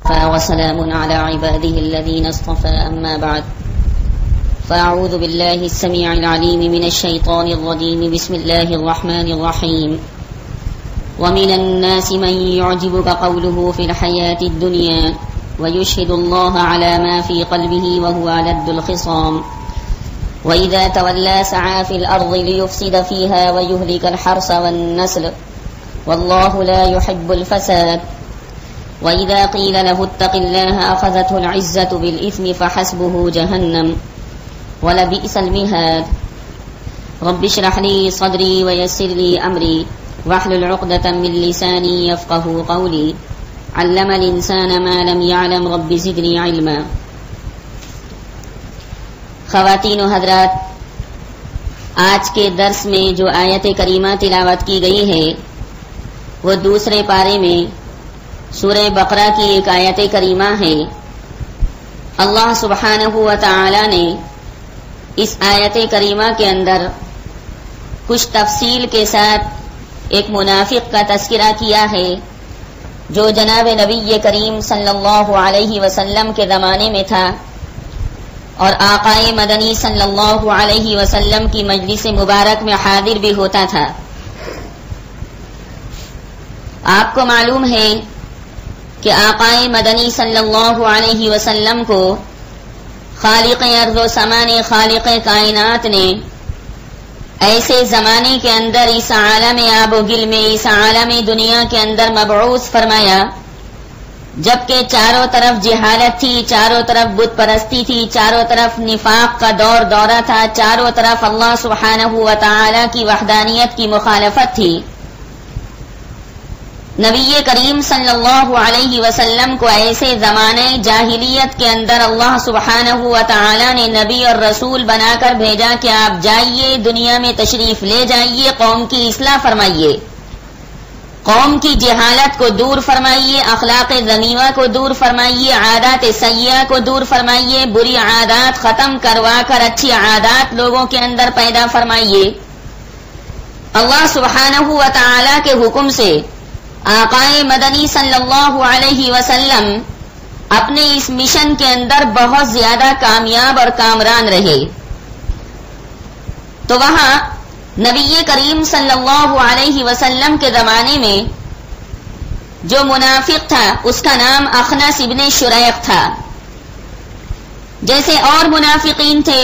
وسلام على عباده الذين اصطفى أما بعد فأعوذ بالله السميع العليم من الشيطان الرجيم بسم الله الرحمن الرحيم ومن الناس من يعجبك قوله في الحياة الدنيا ويشهد الله على ما في قلبه وهو ألد الخصام وإذا تولى سعى في الأرض ليفسد فيها ويهلك الحرث والنسل والله لا يحب الفساد وإذا قيل له اتق الله أخذته العزة بالإثم فحسبه جهنم ولبئس المهاد رب اشرح لي صدري ويسر لي أمري واحلل عقدة من لساني يفقه قولي علم الإنسان ما لم يعلم رب زدني علما. خواتین و حضرات، آج کے درس میں جو آیت کریمہ تلاوت کی گئی ہے وہ دوسرے پارے میں سورہ بقرہ کی ایک آیت کریمہ ہے. اللہ سبحانہ و تعالی نے اس آیت کریمہ کے اندر کچھ تفصیل کے ساتھ ایک منافق کا تذکرہ کیا ہے جو جناب نبی کریم صلی اللہ علیہ وسلم کے زمانے میں تھا اور آقائے مدنی صلی اللہ علیہ وسلم کی مجلس مبارک میں حاضر بھی ہوتا تھا. آپ کو معلوم ہے کہ آقائے مدنی صلی اللہ علیہ وسلم کو خالق ارض و سما نے، خالق کائنات نے ایسے زمانے کے اندر اس عالم آب و گل میں، اس عالم دنیا کے اندر مبعوث فرمایا جبکہ چاروں طرف جہالت تھی، چاروں طرف بت پرستی تھی، چاروں طرف نفاق کا دورہ تھا، چاروں طرف اللہ سبحانہ و تعالی کی وحدانیت کی مخالفت تھی. نبی کریم صلی اللہ علیہ وسلم کو ایسے زمانے جاہلیت کے اندر اللہ سبحانہ و تعالی نے نبی اور رسول بنا کر بھیجا کہ آپ جائیے، دنیا میں تشریف لے جائیے، قوم کی اصلاح فرمائیے، قوم کی جہالت کو دور فرمائیے، اخلاق ذمیمہ کو دور فرمائیے، عادات سیئہ کو دور فرمائیے، بری عادات ختم کروا کر اچھی عادات لوگوں کے اندر پیدا فرمائیے. اللہ سبحانہ و تعالی کے حکم سے آقائے مدنی صلی اللہ علیہ وسلم اپنے اس مشن کے اندر بہت زیادہ کامیاب اور کامران رہے. تو وہاں نبی کریم صلی اللہ علیہ وسلم کے زمانے میں جو منافق تھا اس کا نام اخنس ابن شریق تھا. جیسے اور منافقین تھے،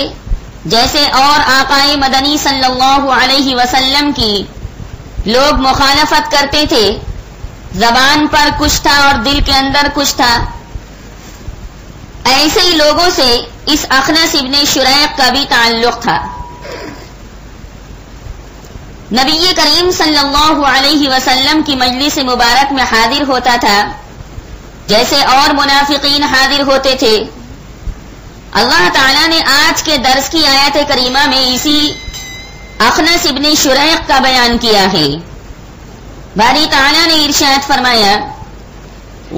جیسے اور آقائے مدنی صلی اللہ علیہ وسلم کی لوگ مخالفت کرتے تھے، زبان پر کچھ تھا اور دل کے اندر کچھ تھا، ایسے ہی لوگوں سے اس اخنس ابن شریق کا بھی تعلق تھا. نبی کریم صلی اللہ علیہ وسلم کی مجلس مبارک میں حاضر ہوتا تھا جیسے اور منافقین حاضر ہوتے تھے. اللہ تعالیٰ نے آج کے درس کی آیت کریمہ میں اسی اخنس ابن شریق کا بیان کیا ہے. باری تعالیٰ نے ارشاد فرمایا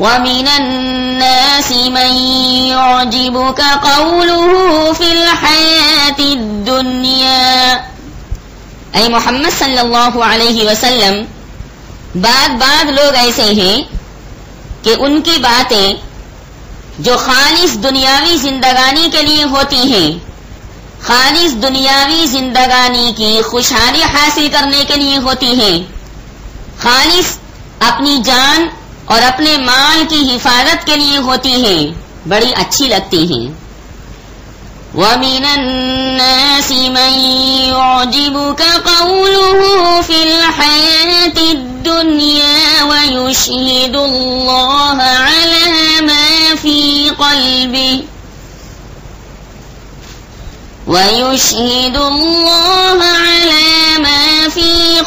وَمِنَ النَّاسِ مَن يُعْجِبُكَ قَوْلُهُ فِي الْحَيَاةِ الدُّنْيَا. اے محمد صلی اللہ علیہ وسلم، بعض لوگ ایسے ہیں کہ ان کی باتیں جو خالص دنیاوی زندگانی کے لیے ہوتی ہیں، خالص دنیاوی زندگانی کی خوشحالی حاصل کرنے کے لیے ہوتی ہیں، خالص اپنی جان اور اپنے مال کی حفاظت کے لیے ہوتی ہیں، بڑی اچھی لگتی ہیں. وَمِنَ النَّاسِ مَن يُعْجِبُكَ قَوْلُهُ فِي الْحَيَاةِ الدُّنْيَا وَيُشْهِدُ اللَّهَ عَلَى مَا فِي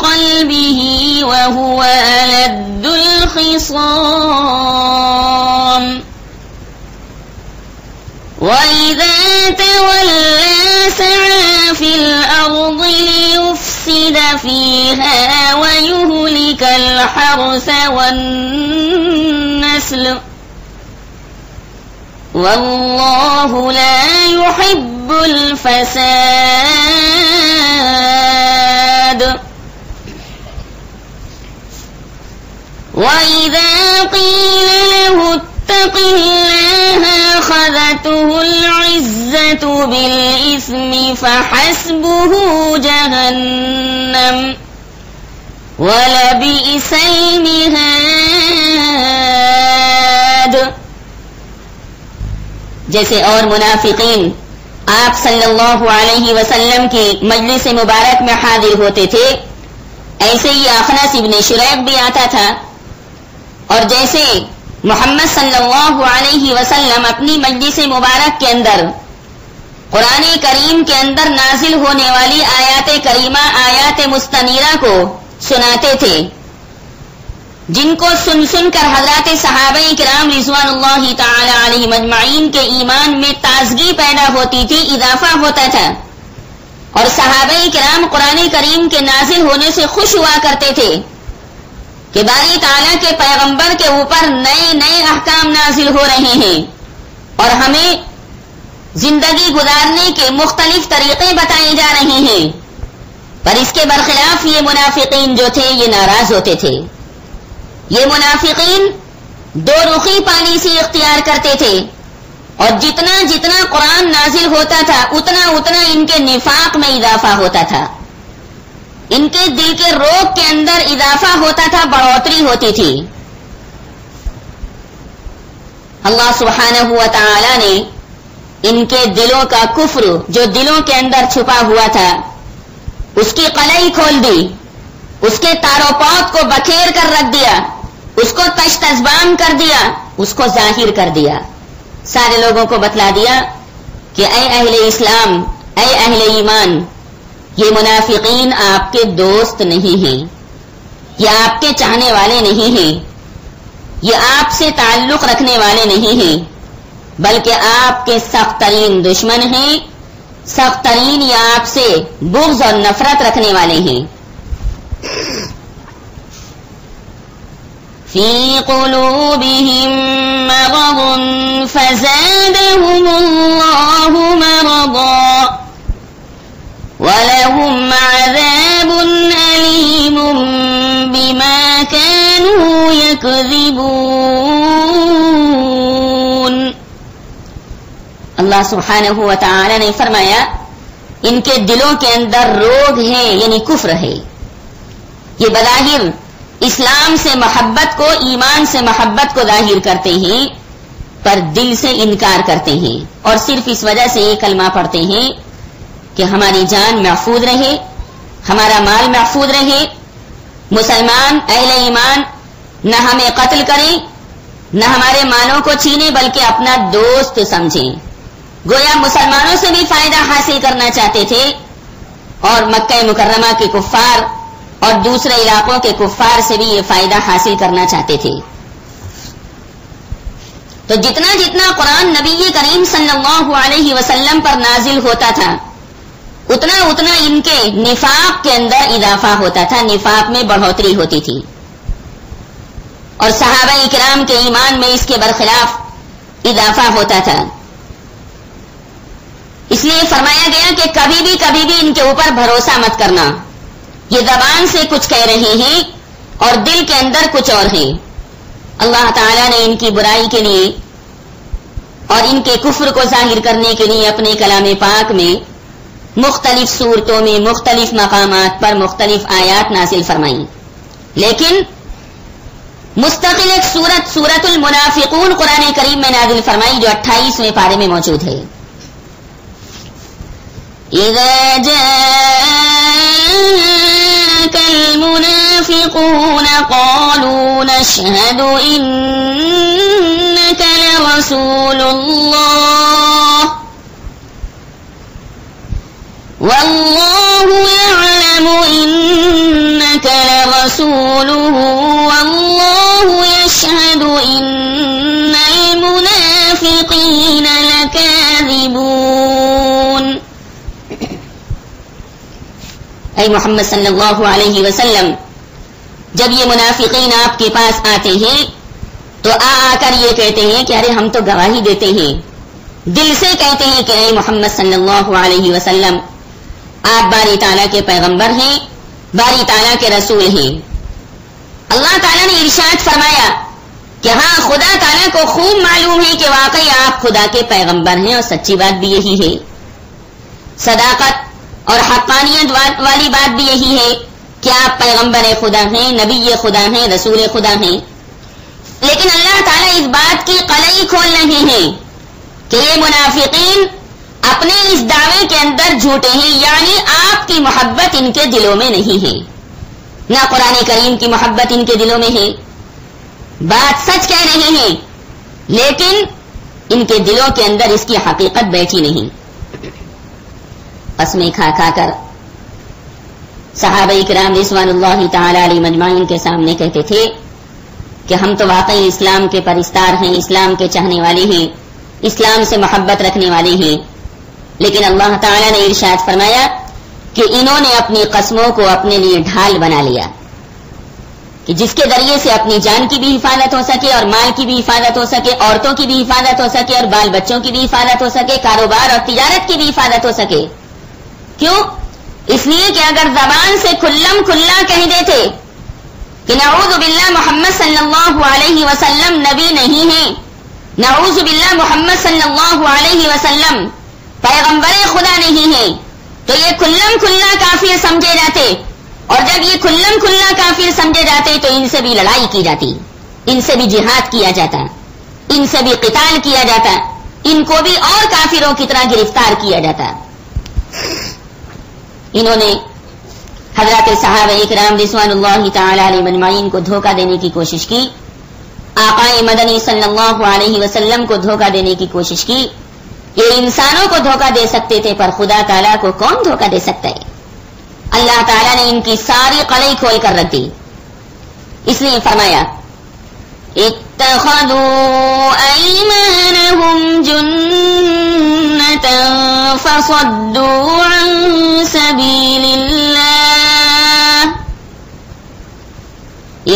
قَلْبِهِ وَهُوَ أَلَدُّ الْخِصَامِ. وَإِذَا تَوَلَّى سَعَى فِي الْأَرْضِ لِيُفْسِدَ فِيهَا وَيُهْلِكَ الْحَرْثَ وَالنَّسْلَ وَاللَّهُ لَا يُحِبُّ الْفَسَادَ. وَإِذَا قِيلَ لَهُ اتَّقِ الله أخذته العزة بالإثم فحسبه جهنم وَلَبِئْسَ الْمِهَادُ. جیسے اور منافقین آپ صلی اللہ علیہ وسلم کی مجلس مبارک میں حاضر ہوتے تھے، ایسے ہی اخنس ابن شریح بھی آتا تھا، اور جیسے محمد صلی اللہ علیہ وسلم اپنی مجلس مبارک کے اندر قرآن کریم کے اندر نازل ہونے والی آیات کریمہ، آیات مستنیرہ کو سناتے تھے، جن کو سن سن کر حضرات صحابہ کرام رضوان اللہ تعالی علیہم اجمعین کے ایمان میں تازگی پیدا ہوتی تھی، اضافہ ہوتا تھا، اور صحابہ کرام قرآن کریم کے نازل ہونے سے خوش ہوا کرتے تھے کہ باری تعالیٰ کے پیغمبر کے اوپر نئے نئے احکام نازل ہو رہے ہیں اور ہمیں زندگی گزارنے کے مختلف طریقے بتائے جا رہے ہیں. پر اس کے برخلاف یہ منافقین جو تھے یہ ناراض ہوتے تھے. یہ منافقین دو رخی پالیسی اختیار کرتے تھے، اور جتنا جتنا قرآن نازل ہوتا تھا اتنا اتنا ان کے نفاق میں اضافہ ہوتا تھا، ان کے دل کے روگ کے اندر اضافہ ہوتا تھا، بڑھوتری ہوتی تھی. اللہ سبحانہ و تعالی نے ان کے دلوں کا کفر جو دلوں کے اندر چھپا ہوا تھا اس کی قلعی کھول دی، اس کے تارو پود کو بکھیر کر رکھ دیا، اس کو تش تذبام کر دیا، اس کو ظاہر کر دیا. سارے لوگوں کو بتلا دیا کہ اے اہل اسلام، اے اہل ایمان، یہ منافقین آپ کے دوست نہیں ہیں، یہ آپ کے چاہنے والے نہیں ہیں، یہ آپ سے تعلق رکھنے والے نہیں ہیں، بلکہ آپ کے سخت ترین دشمن ہیں، سخت ترین یا آپ سے بغض اور نفرت رکھنے والے ہیں. فی قلوبہم مرض فزادہم اللہ مرضا ولہم عذاب علیم بما كانوا یکذبون. اللہ سبحانہ و تعالی نے فرمایا ان کے دلوں کے اندر روگ ہے، یعنی کفر ہے. یہ بظاہر اسلام سے محبت کو، ایمان سے محبت کو ظاہر کرتے ہیں، پر دل سے انکار کرتے ہیں، اور صرف اس وجہ سے یہ کلمہ پڑھتے ہیں کہ ہماری جان محفوظ رہے، ہمارا مال محفوظ رہے، مسلمان اہل ایمان نہ ہمیں قتل کریں، نہ ہمارے مالوں کو چھینے، بلکہ اپنا دوست سمجھیں. گویا مسلمانوں سے بھی فائدہ حاصل کرنا چاہتے تھے، اور مکہ مکرمہ کے کفار اور دوسرے علاقوں کے کفار سے بھی یہ فائدہ حاصل کرنا چاہتے تھے. تو جتنا جتنا قرآن نبی کریم صلی اللہ علیہ وسلم پر نازل ہوتا تھا اتنا اتنا ان کے نفاق کے اندر اضافہ ہوتا تھا، نفاق میں بڑھوتری ہوتی تھی، اور صحابہ کرام کے ایمان میں اس کے برخلاف اضافہ ہوتا تھا. اس لیے فرمایا گیا کہ کبھی بھی ان کے اوپر بھروسہ مت کرنا. یہ زبان سے کچھ کہہ رہے ہیں اور دل کے اندر کچھ اور ہیں. اللہ تعالیٰ نے ان کی برائی کے لیے اور ان کے کفر کو ظاہر کرنے کے لیے اپنے کلام پاک میں مختلف صورتوں میں مختلف مقامات پر مختلف آیات نازل فرمائیں، لیکن مستقل ایک سورت المنافقون قرآن کریم میں نازل فرمائی جو 28ویں پارے میں موجود ہے. اذا جاءك المنافقون قالوا نشهد إنك لرسول الله والله يعلم إنك لرسوله والله يشهد إن المنافقين لكاذبون. اے محمد صلی اللہ علیہ وسلم، جب یہ منافقین آپ کے پاس آتے ہیں تو آ کر یہ کہتے ہیں کہ ارے ہم تو گواہی دیتے ہیں، دل سے کہتے ہیں کہ اے محمد صلی اللہ علیہ وسلم آپ باری تعالیٰ کے پیغمبر ہیں، باری تعالیٰ کے رسول ہیں. اللہ تعالیٰ نے ارشاد فرمایا کہ کہ ہاں خدا تعالیٰ کو خوب معلوم ہے کہ واقعی آپ خدا کے پیغمبر ہیں، اور سچی بات بھی یہی ہے، صداقت اور حقانیت والی بات بھی یہی ہے کہ آپ پیغمبر خدا ہیں، نبی خدا ہیں، رسول خدا ہیں. لیکن اللہ تعالیٰ اس بات کی قلعی کھول رہے ہیں کہ یہ منافقین اپنے اس دعوے کے اندر جھوٹے ہیں، یعنی آپ کی محبت ان کے دلوں میں نہیں ہے، نہ قرآن کریم کی محبت ان کے دلوں میں ہے. بات سچ کہہ رہے ہیں لیکن ان کے دلوں کے اندر اس کی حقیقت بیٹھی نہیں. قسمیں کھا کھا کر صحابہ کرام رضوان اللہ تعالی علیہ مجمعین کے سامنے کہتے تھے کہ ہم تو واقعی اسلام کے پرستار ہیں، اسلام کے چاہنے والے ہیں، اسلام سے محبت رکھنے والے ہیں. لیکن اللہ تعالی نے ارشاد فرمایا کہ انہوں نے اپنی قسموں کو اپنے لیے ڈھال بنا لیا کہ جس کے ذریعے سے اپنی جان کی بھی حفاظت ہو سکے، اور مال کی بھی حفاظت ہو سکے، عورتوں کی بھی حفاظت ہو سکے، اور بال بچوں کی بھی حفاظت ہو سکے، کاروبار اور تجارت کی بھی حفاظت ہو سکے. کیوں؟ اس لیے کہ اگر زبان سے کھلم کھلا کہہ دیتے کہ نعوذ باللہ محمد صلی اللہ علیہ وسلم نبی نہیں ہے، نعوذ باللہ محمد صلی اللہ علیہ وسلم پیغمبر خدا نہیں ہے، تو یہ کھلم کھلا کافر سمجھے جاتے. اور جب یہ کھلم کھلا کافر سمجھے جاتے تو ان سے بھی لڑائی کی جاتی، ان سے بھی جہاد کیا جاتا، ان سے بھی قتال کیا جاتا، ان کو بھی اور کافروں کی طرح گرفتار کیا جاتا. انہوں نے حضرات صحابہ اکرام رضوان اللہ تعالی علیہ مجمعین کو دھوکہ دینے کی کوشش کی، آقا مدنی صلی اللہ علیہ وسلم کو دھوکہ دینے کی کوشش کی. یہ انسانوں کو دھوکہ دے سکتے تھے پر خدا تعالیٰ کو کون دھوکہ دے سکتا ہے؟ اللہ تعالیٰ نے ان کی ساری قلعیں کھول کر رکھ دی. اس لیے فرمایا اتخذوا ایمانہم جنتا فصدوا عن سبیل اللہ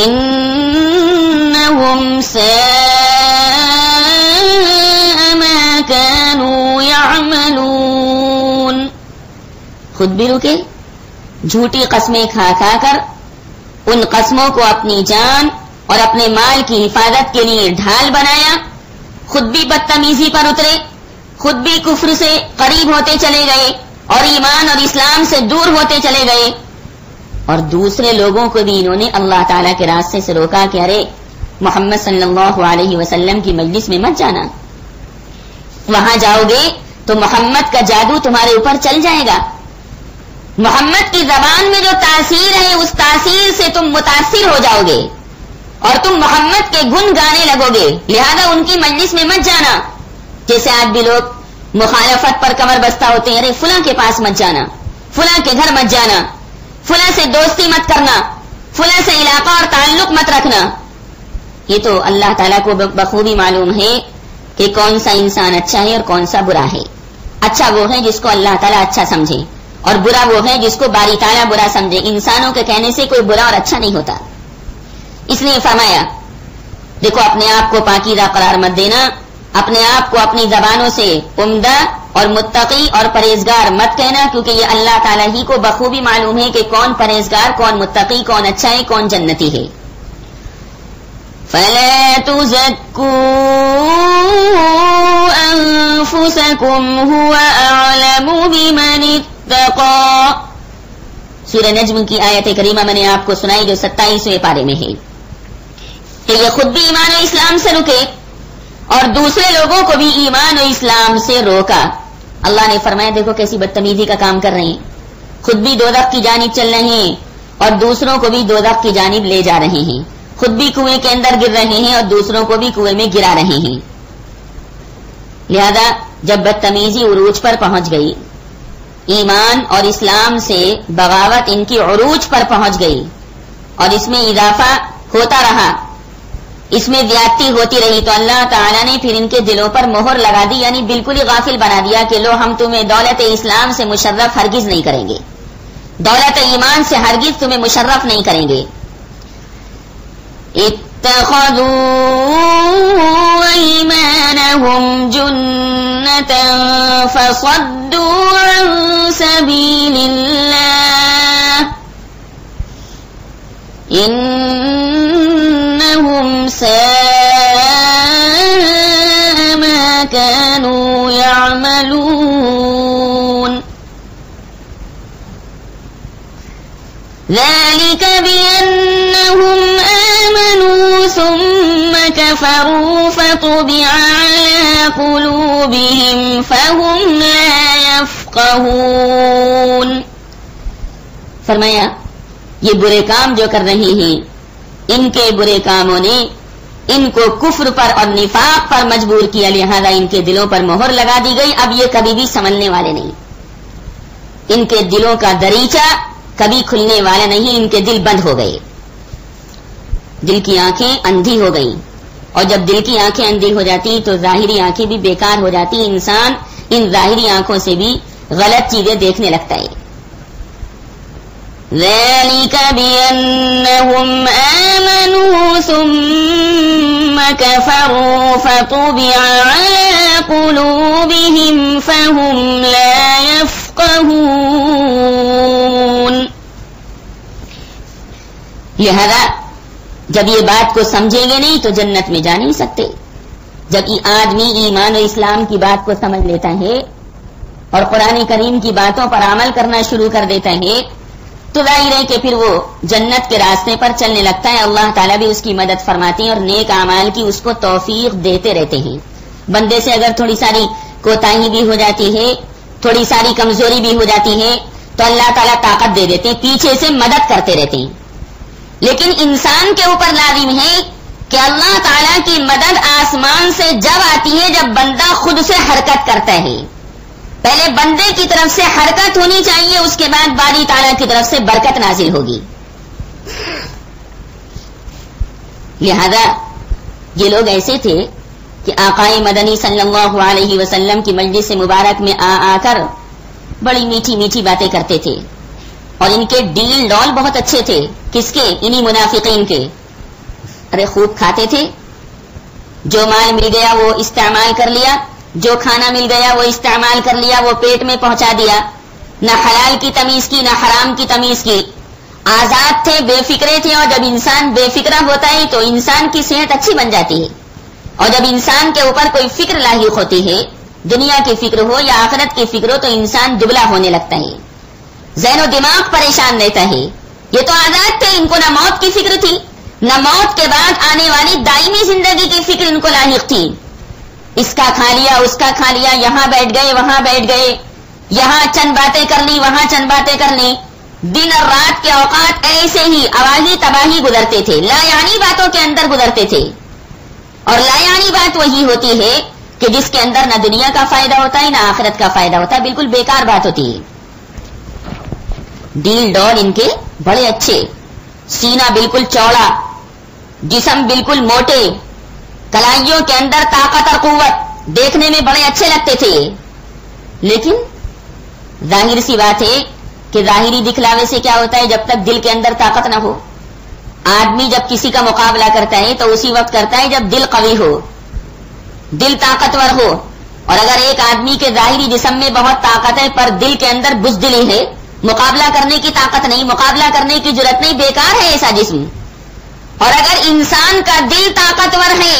انہم ساء ما كانوا يعملون. خود بھی رکے، جھوٹی قسمیں کھا کھا کر ان قسموں کو اپنی جان اور اپنے مال کی حفاظت کے لیے ڈھال بنایا، خود بھی بدتمیزی پر اترے، خود بھی کفر سے قریب ہوتے چلے گئے اور ایمان اور اسلام سے دور ہوتے چلے گئے، اور دوسرے لوگوں کو بھی انہوں نے اللہ تعالیٰ کے راستے سے روکا کہ ارے محمد صلی اللہ علیہ وسلم کی مجلس میں مت جانا، وہاں جاؤ گے تو محمد کا جادو تمہارے اوپر چل جائے گا، محمد کی زبان میں جو تاثیر ہے اس تاثیر سے تم متاثر ہو جاؤ گے اور تم محمد کے گن گانے لگو گے، لہذا ان کی مجلس میں مت جانا. جیسے آج بھی لوگ مخالفت پر کمر بستہ ہوتے ہیں، ارے فلاں کے پاس مت جانا، فلاں کے گھر مت جانا، فلاں سے دوستی مت کرنا، فلاں سے علاقہ اور تعلق مت رکھنا. یہ تو اللہ تعالیٰ کو بخوبی معلوم ہے کہ کون سا انسان اچھا ہے اور کون سا برا ہے. اچھا وہ ہے جس کو اللہ تعالیٰ اچھا سمجھے، اور برا وہ ہے جس کو باری تعالیٰ برا سمجھے. انسانوں کے کہنے سے کوئی برا اور اچھا نہیں ہوتا. اس لیے فرمایا دیکھو اپنے آپ کو پاکیزہ قرار مت دینا، اپنے آپ کو اپنی زبانوں سے عمدہ اور متقی اور پرہیزگار مت کہنا، کیونکہ یہ اللہ تعالیٰ ہی کو بخوبی معلوم ہے کہ کون پرہیزگار، کون متقی، کون اچھا ہے، کون جنتی ہے. فَلَا تُزَكُّوا أَنفُسَكُمْ هُوَ أَعْلَمُ بِمَنِ اتَّقَى. سورہ نجم کی آیت کریمہ میں نے آپ کو سنائی جو 27ویں پارے میں ہے کہ یہ خود بھی ایمان و اسلام سے رکے اور دوسرے لوگوں کو بھی ایمان و اسلام سے روکا. اللہ نے فرمایا دیکھو کیسی بدتمیزی کا کام کر رہے ہیں، خود بھی دوزخ کی جانب چل رہے ہیں اور دوسروں کو بھی دوزخ کی جانب لے جا رہے ہیں، خود بھی کنویں کے اندر گر رہے ہیں اور دوسروں کو بھی کنویں میں گرا رہے ہیں. لہذا جب بدتمیزی عروج پر پہنچ گئی، ایمان اور اسلام سے بغاوت ان کی عروج پر پہنچ گئی اور اس میں اضافہ ہوتا رہا، اس میں زیادتی ہوتی رہی، تو اللہ تعالیٰ نے پھر ان کے دلوں پر مہر لگا دی، یعنی بالکل ہی غافل بنا دیا کہ لو ہم تمہیں دولت اسلام سے مشرف ہرگز نہیں کریں گے، دولت ایمان سے ہرگز تمہیں مشرف نہیں کریں گے. اتخذوا ایمانہم جنتا فصدوا عن سبیل اللہ انہم ساء كفروا فطبع على قلوبهم فهم لا يفقهون. فرمایا یہ برے کام جو کر رہے ہیں ان کے برے کاموں نے ان کو کفر پر اور نفاق پر مجبور کیا، لہذا ان کے دلوں پر مہر لگا دی گئی. اب یہ کبھی بھی سنبھلنے والے نہیں، ان کے دلوں کا دریچہ کبھی کھلنے والا نہیں. ان کے دل بند ہو گئے، دل کی آنکھیں اندھی ہو گئیں، اور جب دل کی آنکھیں اندھی ہو جاتی تو ظاہری آنکھیں بھی بیکار ہو جاتی. انسان ان ظاہری آنکھوں سے بھی غلط چیزیں دیکھنے لگتا ہے. ذَلِكَ بِأَنَّهُمْ آمَنُوا ثُمَّ كَفَرُوا فَطُبِعَ عَلَى قُلُوبِهِمْ فَهُمْ لَا يَفْقَهُونَ. لہذا جب یہ بات کو سمجھیں گے نہیں تو جنت میں جا نہیں سکتے. جب یہ آدمی ایمان و اسلام کی بات کو سمجھ لیتا ہے اور قرآن کریم کی باتوں پر عمل کرنا شروع کر دیتا ہے تو ظاہر ہے کہ پھر وہ جنت کے راستے پر چلنے لگتا ہے. اللہ تعالیٰ بھی اس کی مدد فرماتے ہیں اور نیک اعمال کی اس کو توفیق دیتے رہتے ہیں. بندے سے اگر تھوڑی ساری کوتاہی بھی ہو جاتی ہے، تھوڑی ساری کمزوری بھی ہو جاتی ہے تو اللہ تعالیٰ طاقت دے دیتے ہیں، پیچھے سے مدد کرتے رہتے ہیں. لیکن انسان کے اوپر لازم ہے کہ اللہ تعالیٰ کی مدد آسمان سے جب آتی ہے جب بندہ خود سے حرکت کرتا ہے. پہلے بندے کی طرف سے حرکت ہونی چاہیے، اس کے بعد باری تعالیٰ کی طرف سے برکت نازل ہوگی. لہذا یہ لوگ ایسے تھے کہ آقائے مدنی صلی اللہ علیہ وسلم کی مجلس مبارک میں آ کر بڑی میٹھی میٹھی باتیں کرتے تھے، اور ان کے ڈیل ڈول بہت اچھے تھے. کس کے؟ انہی منافقین کے. ارے خوب کھاتے تھے، جو مال مل گیا وہ استعمال کر لیا، جو کھانا مل گیا وہ استعمال کر لیا، وہ پیٹ میں پہنچا دیا. نہ حلال کی تمیز کی نہ حرام کی تمیز کی. آزاد تھے، بے فکرے تھے. اور جب انسان بے فکرہ ہوتا ہے تو انسان کی صحت اچھی بن جاتی ہے، اور جب انسان کے اوپر کوئی فکر لاحق ہوتی ہے، دنیا کی فکر ہو یا آخرت کی فکر ہو، تو انسان دبلا ہونے لگتا ہے، ذہن و دماغ پریشان رہتا ہے. یہ تو آزاد تھے، ان کو نہ موت کی فکر تھی نہ موت کے بعد آنے والی دائمی زندگی کی فکر ان کو لاحق تھی. اس کا کھا لیا، اس کا کھا لیا، یہاں بیٹھ گئے وہاں بیٹھ گئے، یہاں چند باتیں کر لی وہاں چند باتیں کر لی. دن اور رات کے اوقات ایسے ہی اواہی تباہی گزرتے تھے، لا یعنی باتوں کے اندر گزرتے تھے. اور لا یعنی بات وہی ہوتی ہے کہ جس کے اندر نہ دنیا کا فائدہ ہوتا ہے نہ آخرت کا فائدہ ہوتا ہے، بالکل بیکار بات ہوتی ہے. ڈیل ڈول ان کے بڑے اچھے، سینہ بالکل چوڑا، جسم بالکل موٹے، کلائیوں کے اندر طاقت اور قوت، دیکھنے میں بڑے اچھے لگتے تھے. لیکن ظاہر سی بات ہے کہ ظاہری دکھلاوے سے کیا ہوتا ہے؟ جب تک دل کے اندر طاقت نہ ہو. آدمی جب کسی کا مقابلہ کرتا ہے تو اسی وقت کرتا ہے جب دل قوی ہو، دل طاقتور ہو. اور اگر ایک آدمی کے ظاہری جسم میں بہت طاقت ہے پر دل کے اندر بزدلی ہے، مقابلہ کرنے کی طاقت نہیں، مقابلہ کرنے کی جرأت نہیں، بیکار ہے ایسا جسم. اور اگر انسان کا دل طاقتور ہے،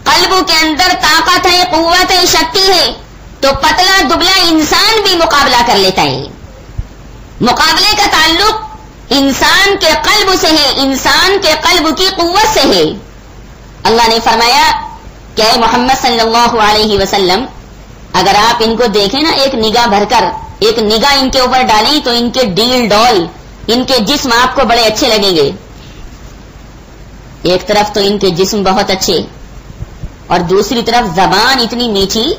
قلب کے اندر طاقت ہے، قوت ہے، شکتی ہے، تو پتلا دبلا انسان بھی مقابلہ کر لیتا ہے. مقابلے کا تعلق انسان کے قلب سے ہے، انسان کے قلب کی قوت سے ہے. اللہ نے فرمایا کہ اے محمد صلی اللہ علیہ وسلم، اگر آپ ان کو دیکھیں نا، ایک نگاہ بھر کر ایک نگاہ ان کے اوپر ڈالیں تو ان کے ڈیل ڈول، ان کے جسم آپ کو بڑے اچھے لگیں گے. ایک طرف تو ان کے جسم بہت اچھے، اور دوسری طرف زبان اتنی میٹھی،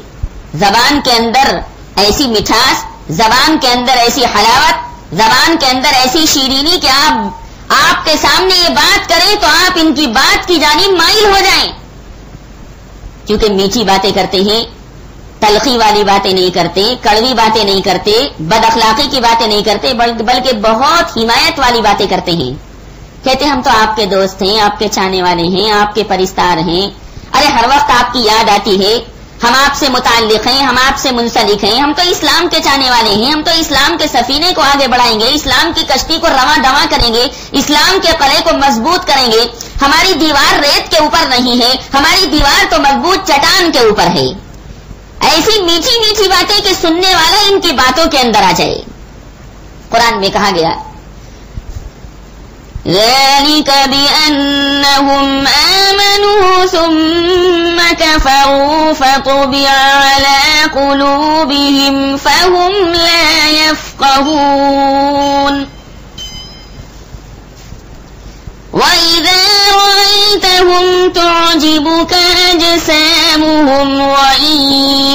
زبان کے اندر ایسی مٹھاس، زبان کے اندر ایسی حلاوت، زبان کے اندر ایسی شیرینی کہ آپ کے سامنے یہ بات کریں تو آپ ان کی بات کی جانب مائل ہو جائیں. کیونکہ میٹھی باتیں کرتے ہیں، تلخی والی باتیں نہیں کرتے، کڑوی باتیں نہیں کرتے، بد اخلاقی کی باتیں نہیں کرتے، بلکہ بہت حمایت والی باتیں کرتے ہیں. کہتے ہم تو آپ کے دوست ہیں، آپ کے چاہنے والے ہیں، آپ کے پرستار ہیں. ارے ہر وقت آپ کی یاد آتی ہے، ہم آپ سے متعلق ہیں، ہم آپ سے منسلک ہیں، ہم تو اسلام کے چاہنے والے ہیں، ہم تو اسلام کے سفینے کو آگے بڑھائیں گے، اسلام کی کشتی کو رواں دواں کریں گے، اسلام کے قلعے کو مضبوط کریں گے. ہماری دیوار ریت کے اوپر نہیں ہے، ہماری دیوار تو مضبوط چٹان کے اوپر ہے. ایسی میٹھی میٹھی باتیں کہ سننے والا ان کی باتوں کے اندر آ جائے. قرآن میں کہا گیا ذَلِكَ بِأَنَّهُمْ آمَنُوا ثُمَّ كفروا فطبع على قلوبهم فهم لا يفقهون وَإِذَا رَأَيْتَهُمْ تُعْجِبُكَ أَجْسَامُهُمْ وَإِنْ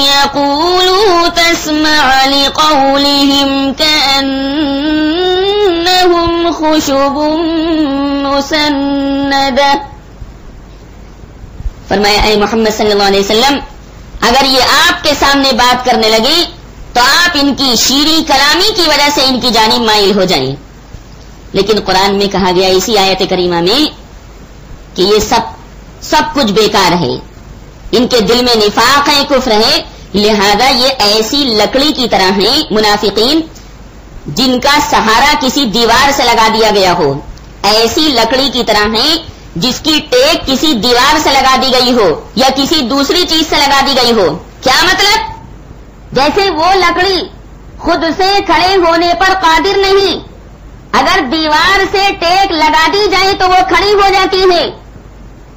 يَقُولُوا تَسْمَعْ لِقَوْلِهِمْ كَأَنَّهُمْ خُشُبٌ مُّسَنَّدَةٌ. فرمایا اے محمد صلی اللہ علیہ وسلم، اگر یہ آپ کے سامنے بات کرنے لگے تو آپ ان کی شیریں کلامی کی وجہ سے ان کی جانب مائل ہو جائیں. لیکن قرآن میں کہا گیا اسی آیت کریمہ میں کہ یہ سب کچھ بیکار ہے، ان کے دل میں نفاق ہے، کفر ہے، لہذا یہ ایسی لکڑی کی طرح ہیں منافقین جن کا سہارا کسی دیوار سے لگا دیا گیا ہو، ایسی لکڑی کی طرح ہیں جس کی ٹیک کسی دیوار سے لگا دی گئی ہو یا کسی دوسری چیز سے لگا دی گئی ہو. کیا مطلب؟ جیسے وہ لکڑی خود سے کھڑے ہونے پر قادر نہیں، اگر دیوار سے ٹیک لگا دی جائے تو وہ کھڑی ہو جاتی ہے،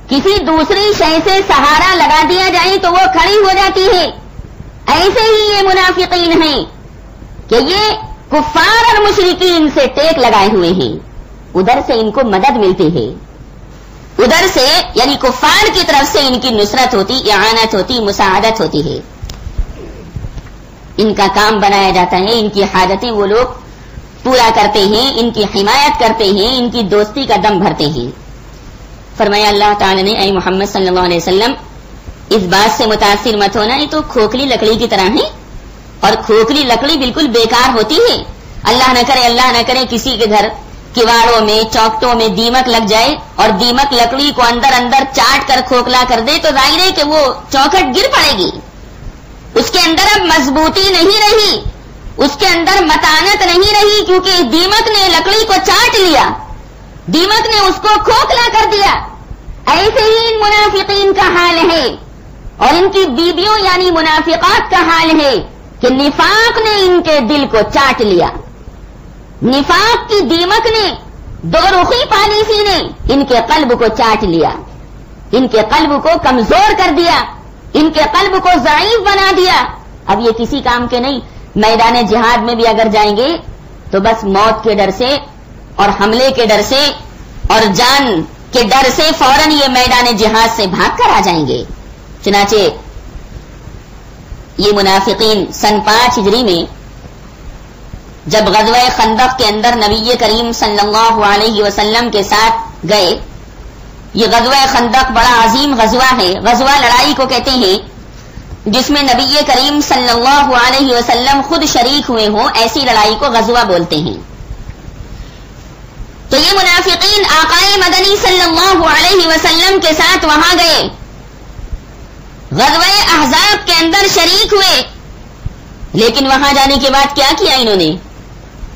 کسی دوسری شے سے سہارا لگا دیا جائے تو وہ کھڑی ہو جاتی ہے. ایسے ہی یہ منافقین ہیں کہ یہ کفار اور مشرکین سے ٹیک لگائے ہوئے ہیں، ادھر سے ان کو مدد ملتی ہے، ادھر سے یعنی کفار کی طرف سے ان کی نصرت ہوتی، اعانت ہوتی، مساعدت ہوتی ہے، ان کا کام بنایا جاتا ہے، ان کی حاجتیں وہ لوگ پورا کرتے ہیں، ان کی حمایت کرتے ہیں، ان کی دوستی کا دم بھرتے ہیں. فرمایا اللہ تعالی نے اے محمد صلی اللہ علیہ وسلم اس بات سے متاثر مت ہونا، یہ تو کھوکھلی لکڑی کی طرح ہے اور کھوکھلی لکڑی بالکل بیکار ہوتی ہے. اللہ نہ کرے کسی کے گھر کواڑوں میں چوکٹوں میں دیمک لگ جائے اور دیمک لکڑی کو اندر چاٹ کر کھوکھلا کر دے تو ظاہر ہے کہ وہ چوکھٹ گر پڑے گی، اس کے اندر اب مضبوطی نہیں رہی، اس کے اندر متانت نہیں رہی، کیونکہ دیمک نے لکڑی کو چاٹ لیا، دیمک نے اس کو کھوکھلا کر دیا. ایسے ہی ان منافقین کا حال ہے اور ان کی بیویوں یعنی منافقات کا حال ہے کہ نفاق نے ان کے دل کو چاٹ لیا، نفاق کی دیمک نے، دو رخی پالیسی نے ان کے قلب کو چاٹ لیا، ان کے قلب کو کمزور کر دیا، ان کے قلب کو ضعیف بنا دیا. اب یہ کسی کام کے نہیں، میدان جہاد میں بھی اگر جائیں گے تو بس موت کے ڈر سے اور حملے کے ڈر سے اور جان کے ڈر سے فوراً یہ میدان جہاد سے بھاگ کر آ جائیں گے. چنانچہ یہ منافقین سن 5 ہجری میں جب غزوہ خندق کے اندر نبی کریم صلی اللہ علیہ وسلم کے ساتھ گئے، یہ غزوہ خندق بڑا عظیم غزوہ ہے، غزوہ لڑائی کو کہتے ہیں جس میں نبی کریم صلی اللہ علیہ وسلم خود شریک ہوئے ہوں، ایسی لڑائی کو غزوہ بولتے ہیں. تو یہ منافقین آقائے مدنی صلی اللہ علیہ وسلم کے ساتھ وہاں گئے، غزوہ احزاب کے اندر شریک ہوئے، لیکن وہاں جانے کے بعد کیا کیا انہوں نے؟